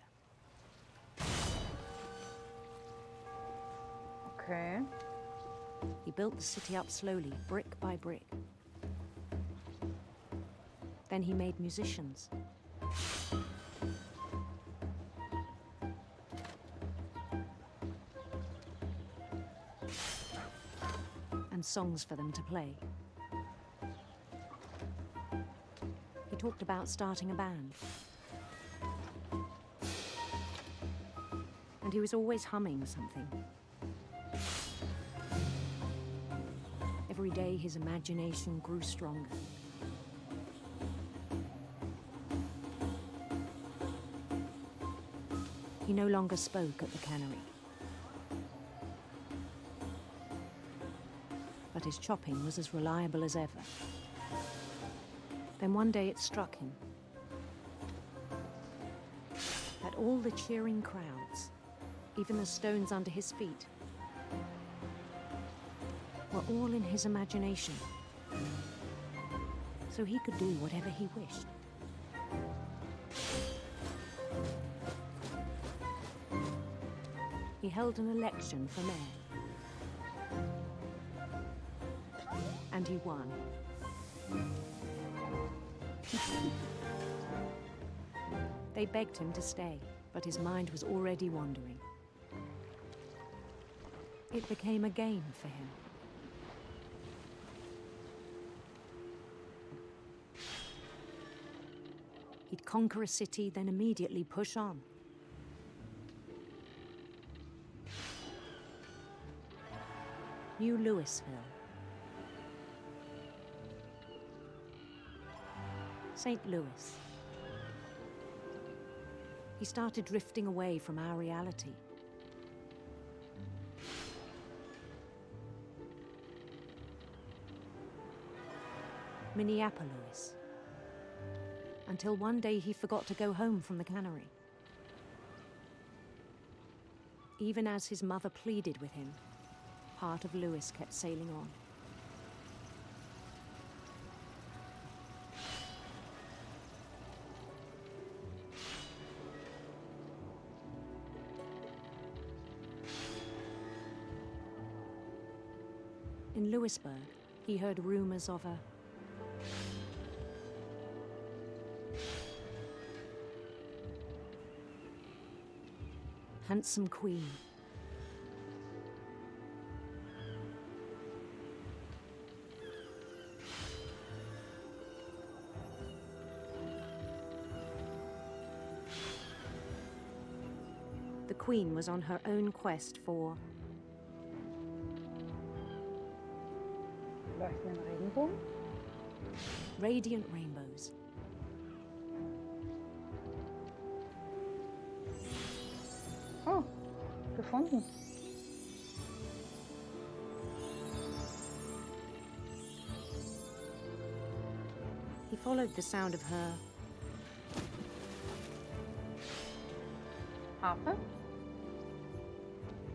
Speaker 1: Okay.
Speaker 16: He built the city up slowly, brick by brick. Then he made musicians. And songs for them to play. He talked about starting a band. And he was always humming something. Every day his imagination grew stronger. He no longer spoke at the cannery. But his chopping was as reliable as ever. Then one day it struck him that all the cheering crowds, even the stones under his feet, were all in his imagination. So he could do whatever he wished. He held an election for mayor. And he won. They begged him to stay, but his mind was already wandering. It became a game for him. He'd conquer a city, then immediately push on. New Louisville. St. Louis. He started drifting away from our reality. Minneapolis. Until one day he forgot to go home from the cannery. Even as his mother pleaded with him, part of Lewis kept sailing on. In Lewisburg, he heard rumors of a handsome queen. The queen was on her own quest for
Speaker 1: Leuchtenden Regenbogen?
Speaker 16: radiant rainbows.
Speaker 1: Oh, gefunden.
Speaker 16: He followed the sound of her
Speaker 1: Harfe?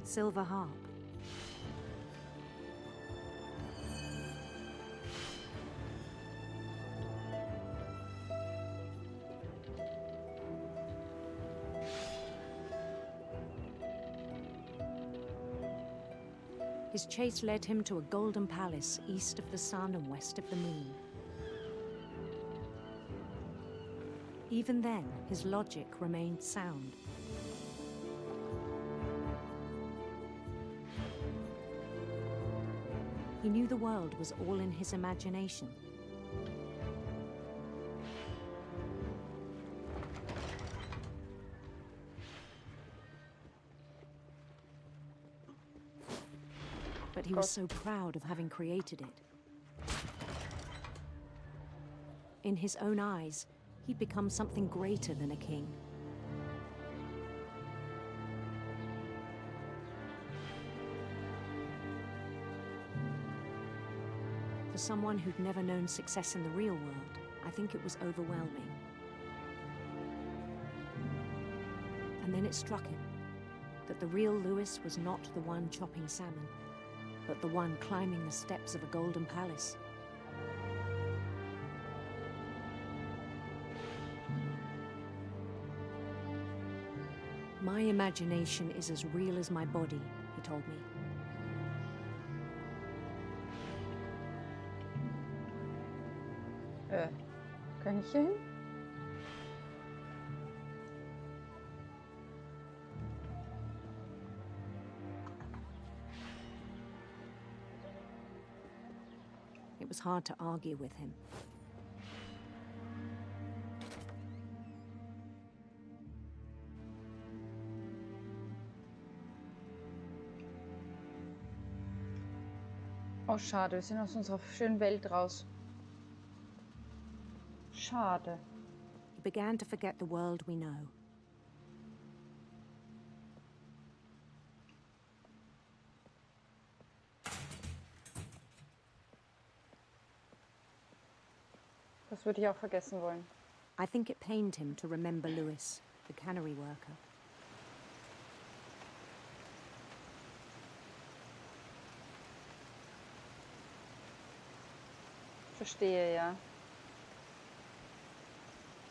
Speaker 16: silver harp. His chase led him to a golden palace east of the sun and west of the moon. Even then, his logic remained sound. He knew the world was all in his imagination. But he was so proud of having created it. In his own eyes, he'd become something greater than a king. For someone who'd never known success in the real world, I think it was overwhelming. And then it struck him that the real Lewis was not the one chopping salmon, but the one climbing the steps of a golden palace. My imagination is as real as my body, he told me.
Speaker 1: Kann ich hier hin?
Speaker 16: It was hard to argue with him.
Speaker 1: Oh, schade, wir sind aus unserer schönen Welt raus. Schade.
Speaker 16: He began to forget the world we know.
Speaker 1: Das würde ich auch vergessen wollen.
Speaker 16: I think it pained him to remember Lewis, the cannery worker.
Speaker 1: Verstehe, ja.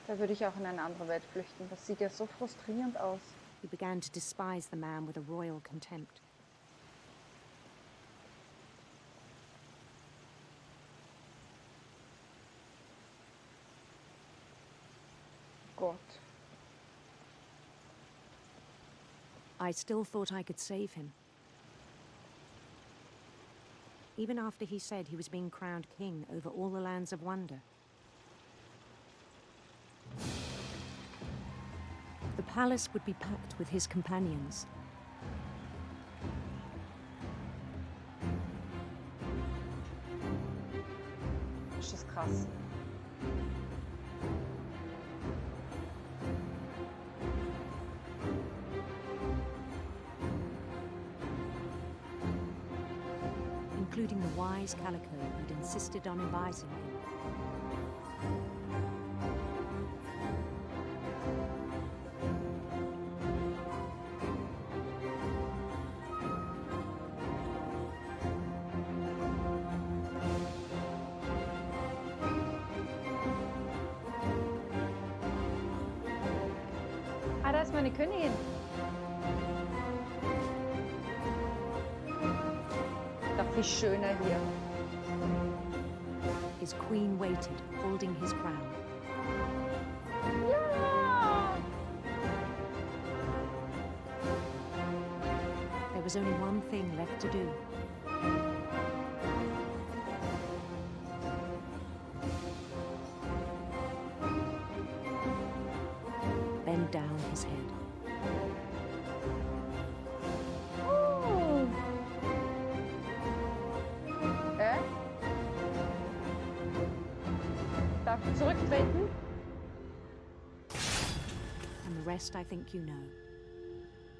Speaker 1: Da würde ich auch in eine andere Welt flüchten. Das sieht ja so frustrierend aus.
Speaker 16: He began to despise the man with a royal contempt.
Speaker 1: Gott.
Speaker 16: I still thought I could save him. Even after he said he was being crowned king over all the lands of wonder. The palace would be packed with his companions.
Speaker 1: Das ist krass.
Speaker 16: Including the wise Calico who'd insisted on advising him.
Speaker 1: Ah, da ist meine Königin. Doch viel schöner hier.
Speaker 16: His queen waited, holding his crown.
Speaker 1: Ja!
Speaker 16: There was only one thing left to do. Bend down his head.
Speaker 1: Darf ich zurücktreten?
Speaker 16: And the rest I think you know.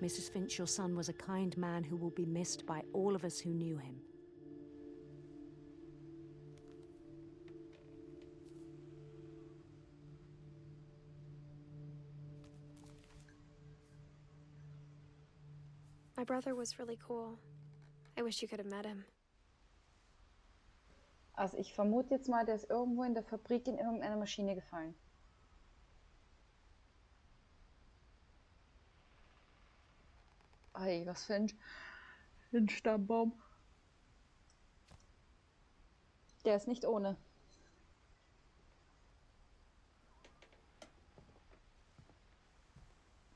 Speaker 16: Mrs. Finch, your son was a kind man who will be missed by all of us who knew him.
Speaker 15: My brother was really cool. I wish you could have met him.
Speaker 1: Also ich vermute jetzt mal, der ist irgendwo in der Fabrik in irgendeiner Maschine gefallen. Ei, was für ein Stammbaum. Der ist nicht ohne.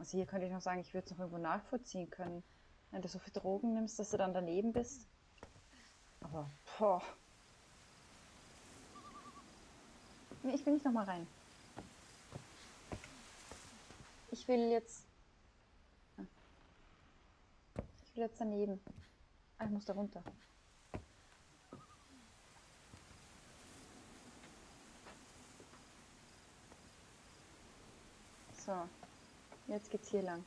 Speaker 1: Also hier könnte ich noch sagen, ich würde es noch irgendwo nachvollziehen können. Wenn du so viel Drogen nimmst, dass du dann daneben bist. Aber, boah. Nee, ich will nicht nochmal rein. Ich will jetzt daneben. Ah, ich muss da runter. So. Jetzt geht's hier lang.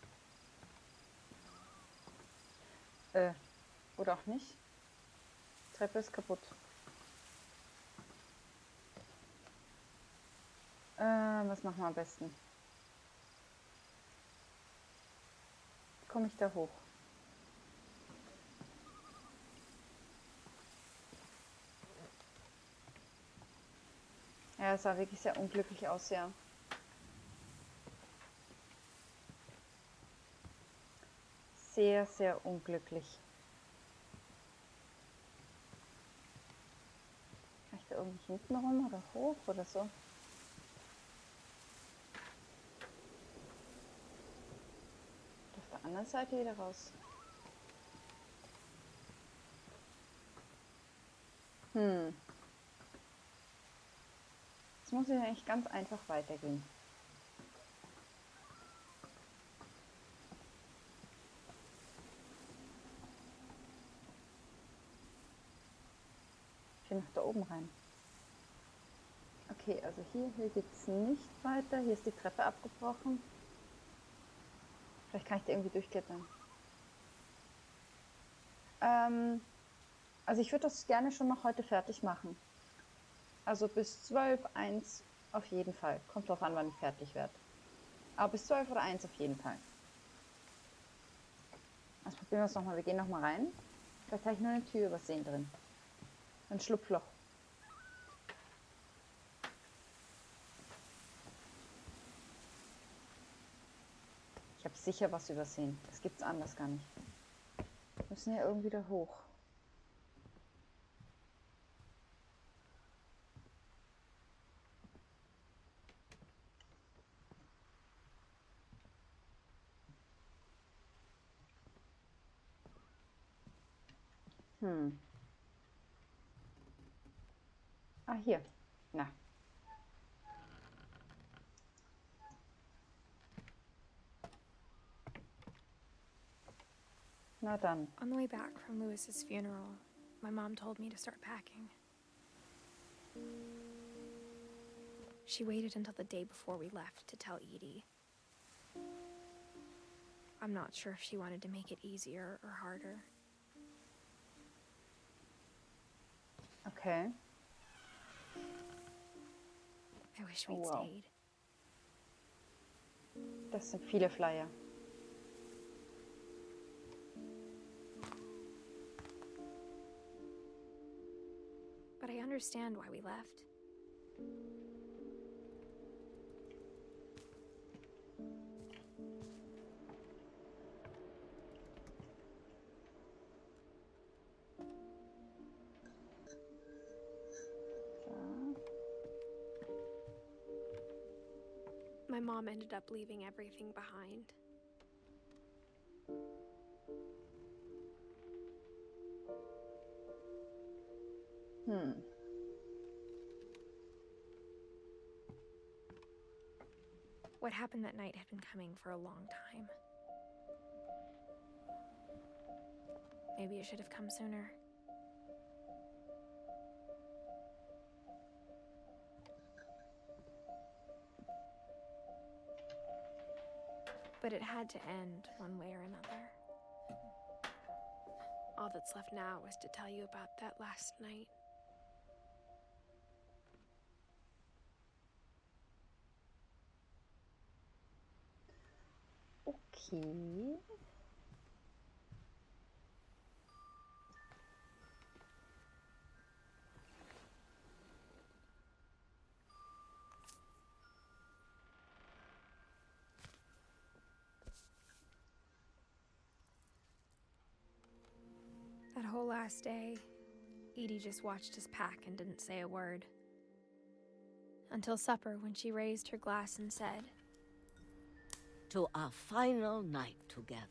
Speaker 1: Oder auch nicht. Die Treppe ist kaputt. Was machen wir am besten? Wie komme ich da hoch? Ja, es sah wirklich sehr unglücklich aus, ja. Sehr, sehr unglücklich. Kann ich da irgendwie hinten rum oder hoch oder so? Auf der anderen Seite wieder raus. Jetzt muss ich eigentlich ganz einfach weitergehen. Ich will nach da oben rein. Okay, also hier geht es nicht weiter. Hier ist die Treppe abgebrochen. Vielleicht kann ich da irgendwie durchklettern. Also ich würde das gerne schon noch heute fertig machen. Also bis 12, 1 auf jeden Fall. Kommt drauf an, wann ich fertig werde. Aber bis 12 oder 1 auf jeden Fall. Also probieren wir es nochmal. Wir gehen nochmal rein. Vielleicht habe ich nur eine Tür übersehen drin. Ein Schlupfloch. Ich habe sicher was übersehen. Das gibt's anders gar nicht. Wir müssen ja irgendwie da hoch. Ah, hier. Na. Na dann.
Speaker 2: On the way back from Lewis's funeral, my mom told me to start packing. She waited until the day before we left to tell Edie. I'm not sure if she wanted to make it easier or harder.
Speaker 1: Okay.
Speaker 2: I wish we'd stayed.
Speaker 1: Das sind viele Flyer.
Speaker 2: But I understand why we left. My mom ended up leaving everything behind. What happened that night had been coming for a long time. Maybe it should have come sooner. But it had to end one way or another. All that's left now is to tell you about that last night.
Speaker 1: Okay.
Speaker 2: That whole last day, Edie just watched us pack and didn't say a word. Until supper, when she raised her glass and said,
Speaker 17: to our final night together,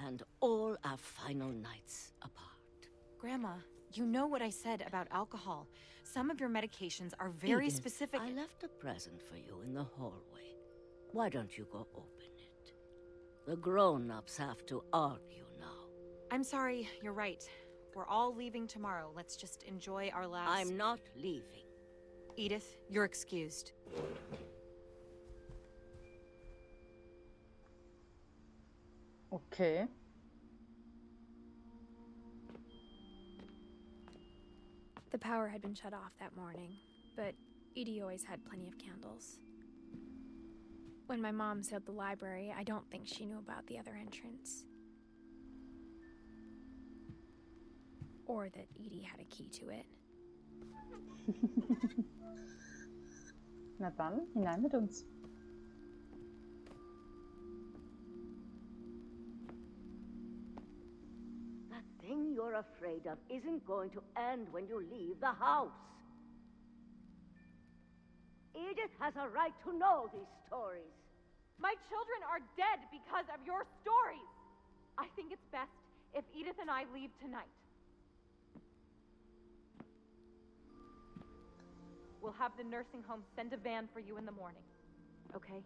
Speaker 17: and all our final nights apart.
Speaker 18: Grandma, you know what I said about alcohol. Some of your medications are very
Speaker 17: Edith,
Speaker 18: specific.
Speaker 17: I left a present for you in the hallway. Why don't you go open it? The grown-ups have to argue now.
Speaker 18: I'm sorry, you're right. We're all leaving tomorrow. Let's just enjoy our last...
Speaker 17: I'm not leaving.
Speaker 18: Edith, you're excused.
Speaker 1: Okay.
Speaker 15: The power had been shut off that morning, but Edie always had plenty of candles. When my mom sealed the library, I don't think she knew about the other entrance. Or that Edie had a key to it.
Speaker 1: Na dann, hinein mit uns.
Speaker 17: That thing you're afraid of isn't going to end when you leave the house. Edith has a right to know these stories.
Speaker 19: My children are dead because of your stories. I think it's best if Edith and I leave tonight. We'll have the nursing home send a van for you in the morning, okay?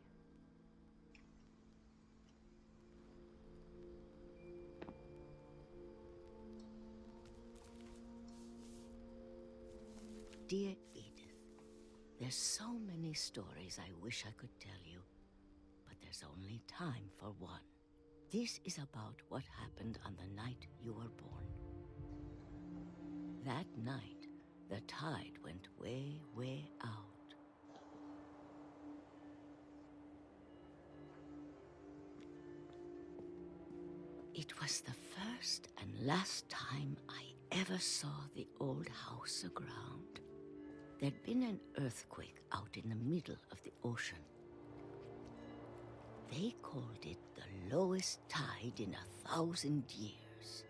Speaker 17: Dear Edith, there's so many stories I wish I could tell you, but there's only time for one. This is about what happened on the night you were born. That night, the tide went way, way out. It was the first and last time I ever saw the old house aground. There'd been an earthquake out in the middle of the ocean. They called it the lowest tide in 1,000 years.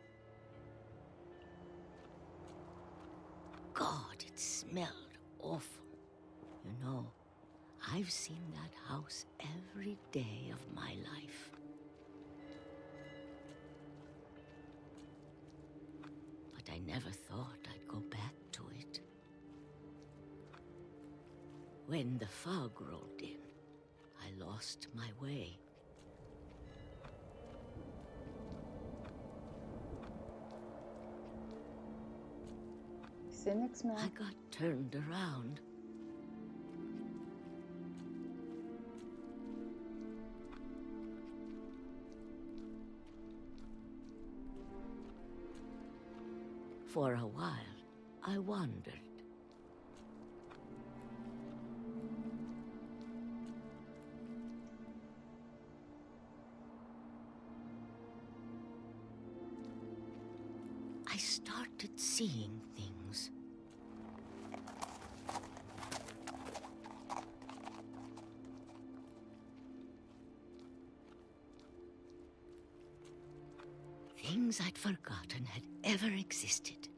Speaker 17: God, it smelled awful. You know, I've seen that house every day of my life. But I never thought I'd go back to it. When the fog rolled in, I lost my way.
Speaker 1: Ich sehe nichts mehr.
Speaker 17: I got turned around. For a while, I wandered. I started seeing things. Things I'd forgotten had ever existed.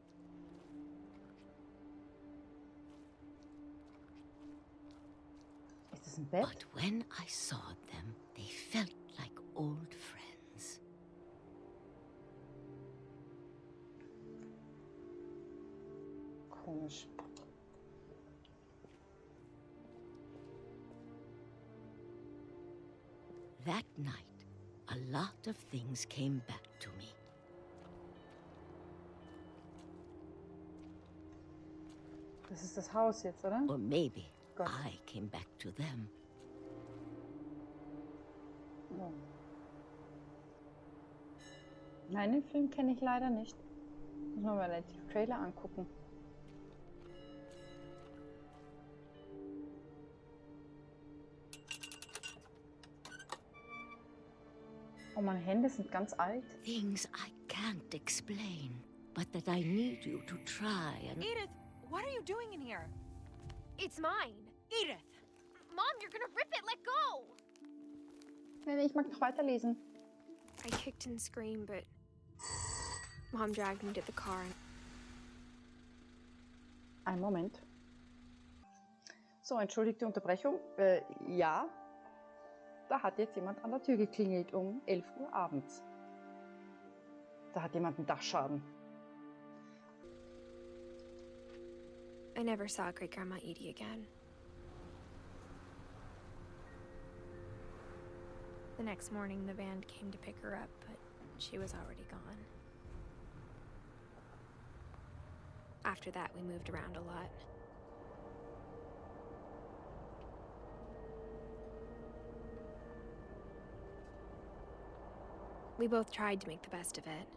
Speaker 1: Ist das ein Bett?
Speaker 17: But when I saw them, they felt like old friends.
Speaker 1: Komisch.
Speaker 17: That night, a lot of things came back to me.
Speaker 1: Das ist das Haus jetzt, oder?
Speaker 17: Or maybe I came back to them.
Speaker 1: Oh. Nein, den Film kenne ich leider nicht. Muss man mal den Trailer angucken. Oh, meine Hände sind ganz alt.
Speaker 17: Things I can't explain, but that I need you to try and...
Speaker 18: Edith, what are you doing in here?
Speaker 15: It's mine.
Speaker 18: Edith!
Speaker 15: Mom, you're gonna rip it! Let go!
Speaker 1: Nee, ich mag noch weiterlesen.
Speaker 15: I kicked and screamed, but Mom dragged me to the car.
Speaker 1: Einen Moment. So, entschuldigt die Unterbrechung. Ja. Da hat jetzt jemand an der Tür geklingelt um 11 Uhr abends. Da hat jemand einen Dachschaden.
Speaker 15: I never saw Great-Grandma Edie again. The next morning, the band came to pick her up, but she was already gone. After that, we moved around a lot. We both tried to make the best of it.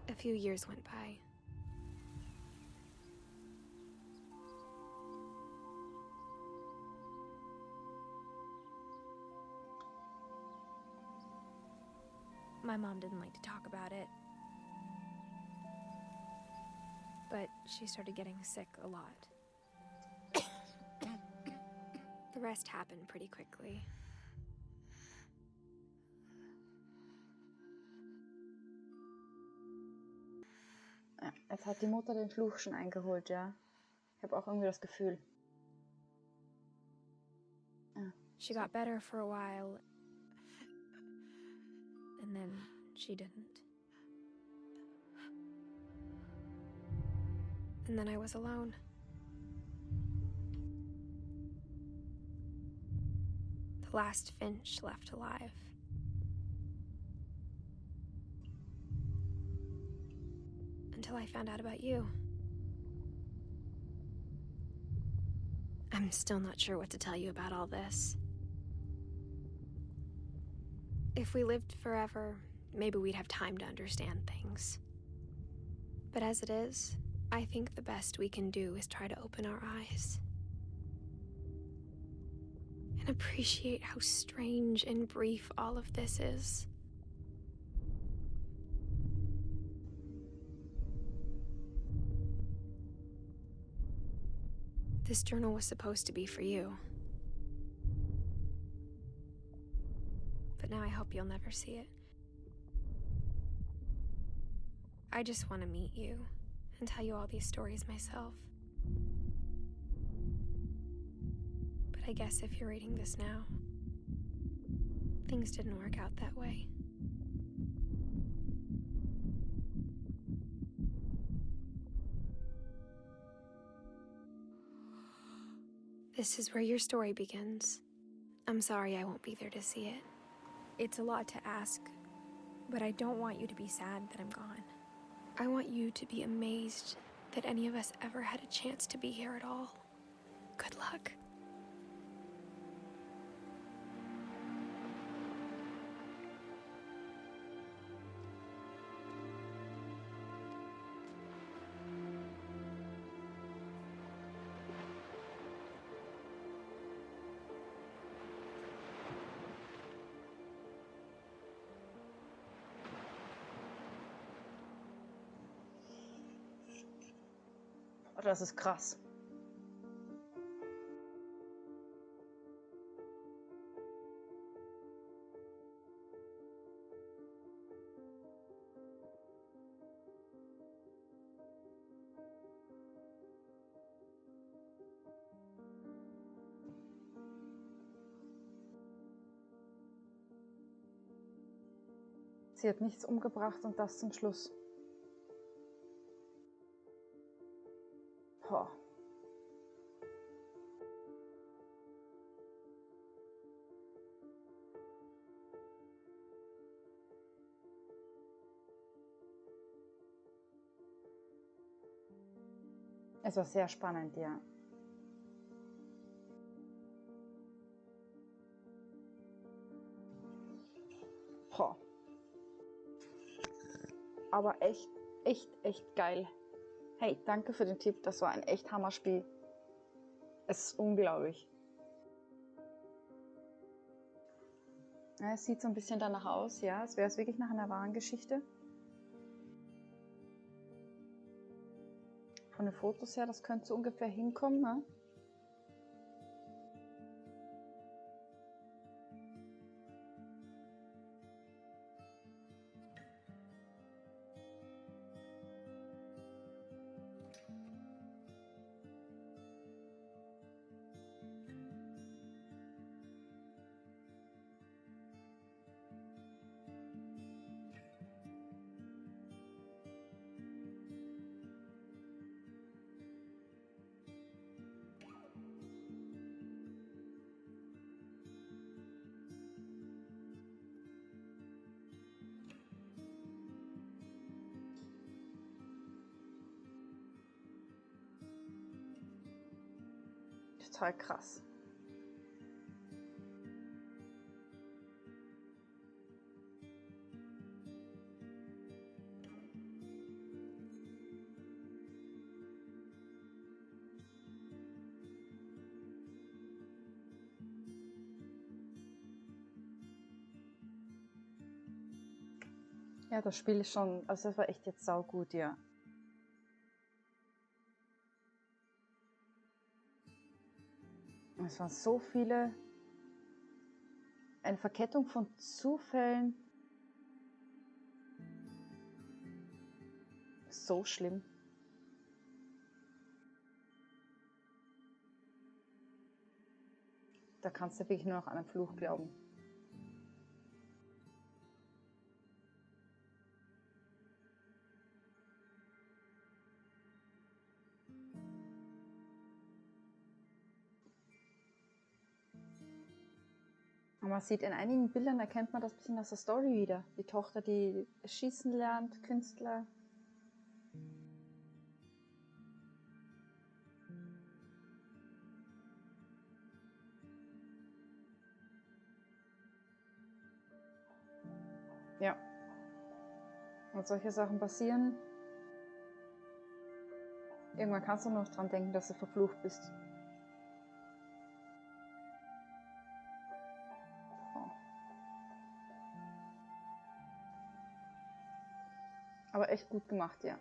Speaker 15: A few years went by. My mom didn't like to talk about it, but she started getting sick a lot. The rest happened pretty quickly.
Speaker 1: Ja, jetzt hat die Mutter den Fluch schon eingeholt, ja. Ich habe auch irgendwie das Gefühl. Ja.
Speaker 15: She got better for a while, and then she didn't. And then I was alone. The last Finch left alive. Until I found out about you. I'm still not sure what to tell you about all this. If we lived forever, maybe we'd have time to understand things. But as it is, I think the best we can do is try to open our eyes. And appreciate how strange and brief all of this is. This journal was supposed to be for you. But now I hope you'll never see it. I just want to meet you and tell you all these stories myself. But I guess if you're reading this now, things didn't work out that way. This is where your story begins. I'm sorry I won't be there to see it. It's a lot to ask, but I don't want you to be sad that I'm gone. I want you to be amazed that any of us ever had a chance to be here at all. Good luck.
Speaker 1: Das ist krass. Sie hat nichts umgebracht und das zum Schluss. Boah. Es war sehr spannend, ja. Boah. Aber echt geil. Hey, danke für den Tipp. Das war ein echt Hammerspiel. Es ist unglaublich. Ja, es sieht so ein bisschen danach aus, ja. Es wäre es wirklich nach einer wahren Geschichte. Von den Fotos her, das könnte so ungefähr hinkommen, ne? Total krass. Ja, das Spiel ist schon, also das war echt jetzt saugut, ja. Es waren so viele, eine Verkettung von Zufällen. So schlimm. Da kannst du wirklich nur noch an einen Fluch glauben. Und man sieht in einigen Bildern, erkennt man das ein bisschen aus der Story wieder. Die Tochter, die schießen lernt, Künstler. Ja. Und solche Sachen passieren. Irgendwann kannst du nur noch dran denken, dass du verflucht bist. Aber echt gut gemacht, ja.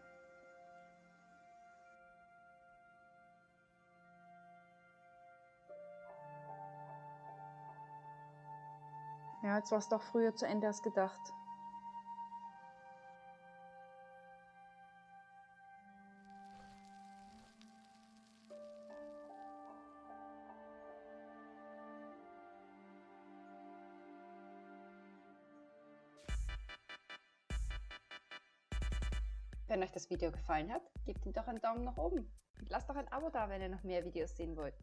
Speaker 1: Ja, jetzt war es doch früher zu Ende als gedacht. Wenn euch das Video gefallen hat, gebt ihm doch einen Daumen nach oben. Und lasst doch ein Abo da, wenn ihr noch mehr Videos sehen wollt.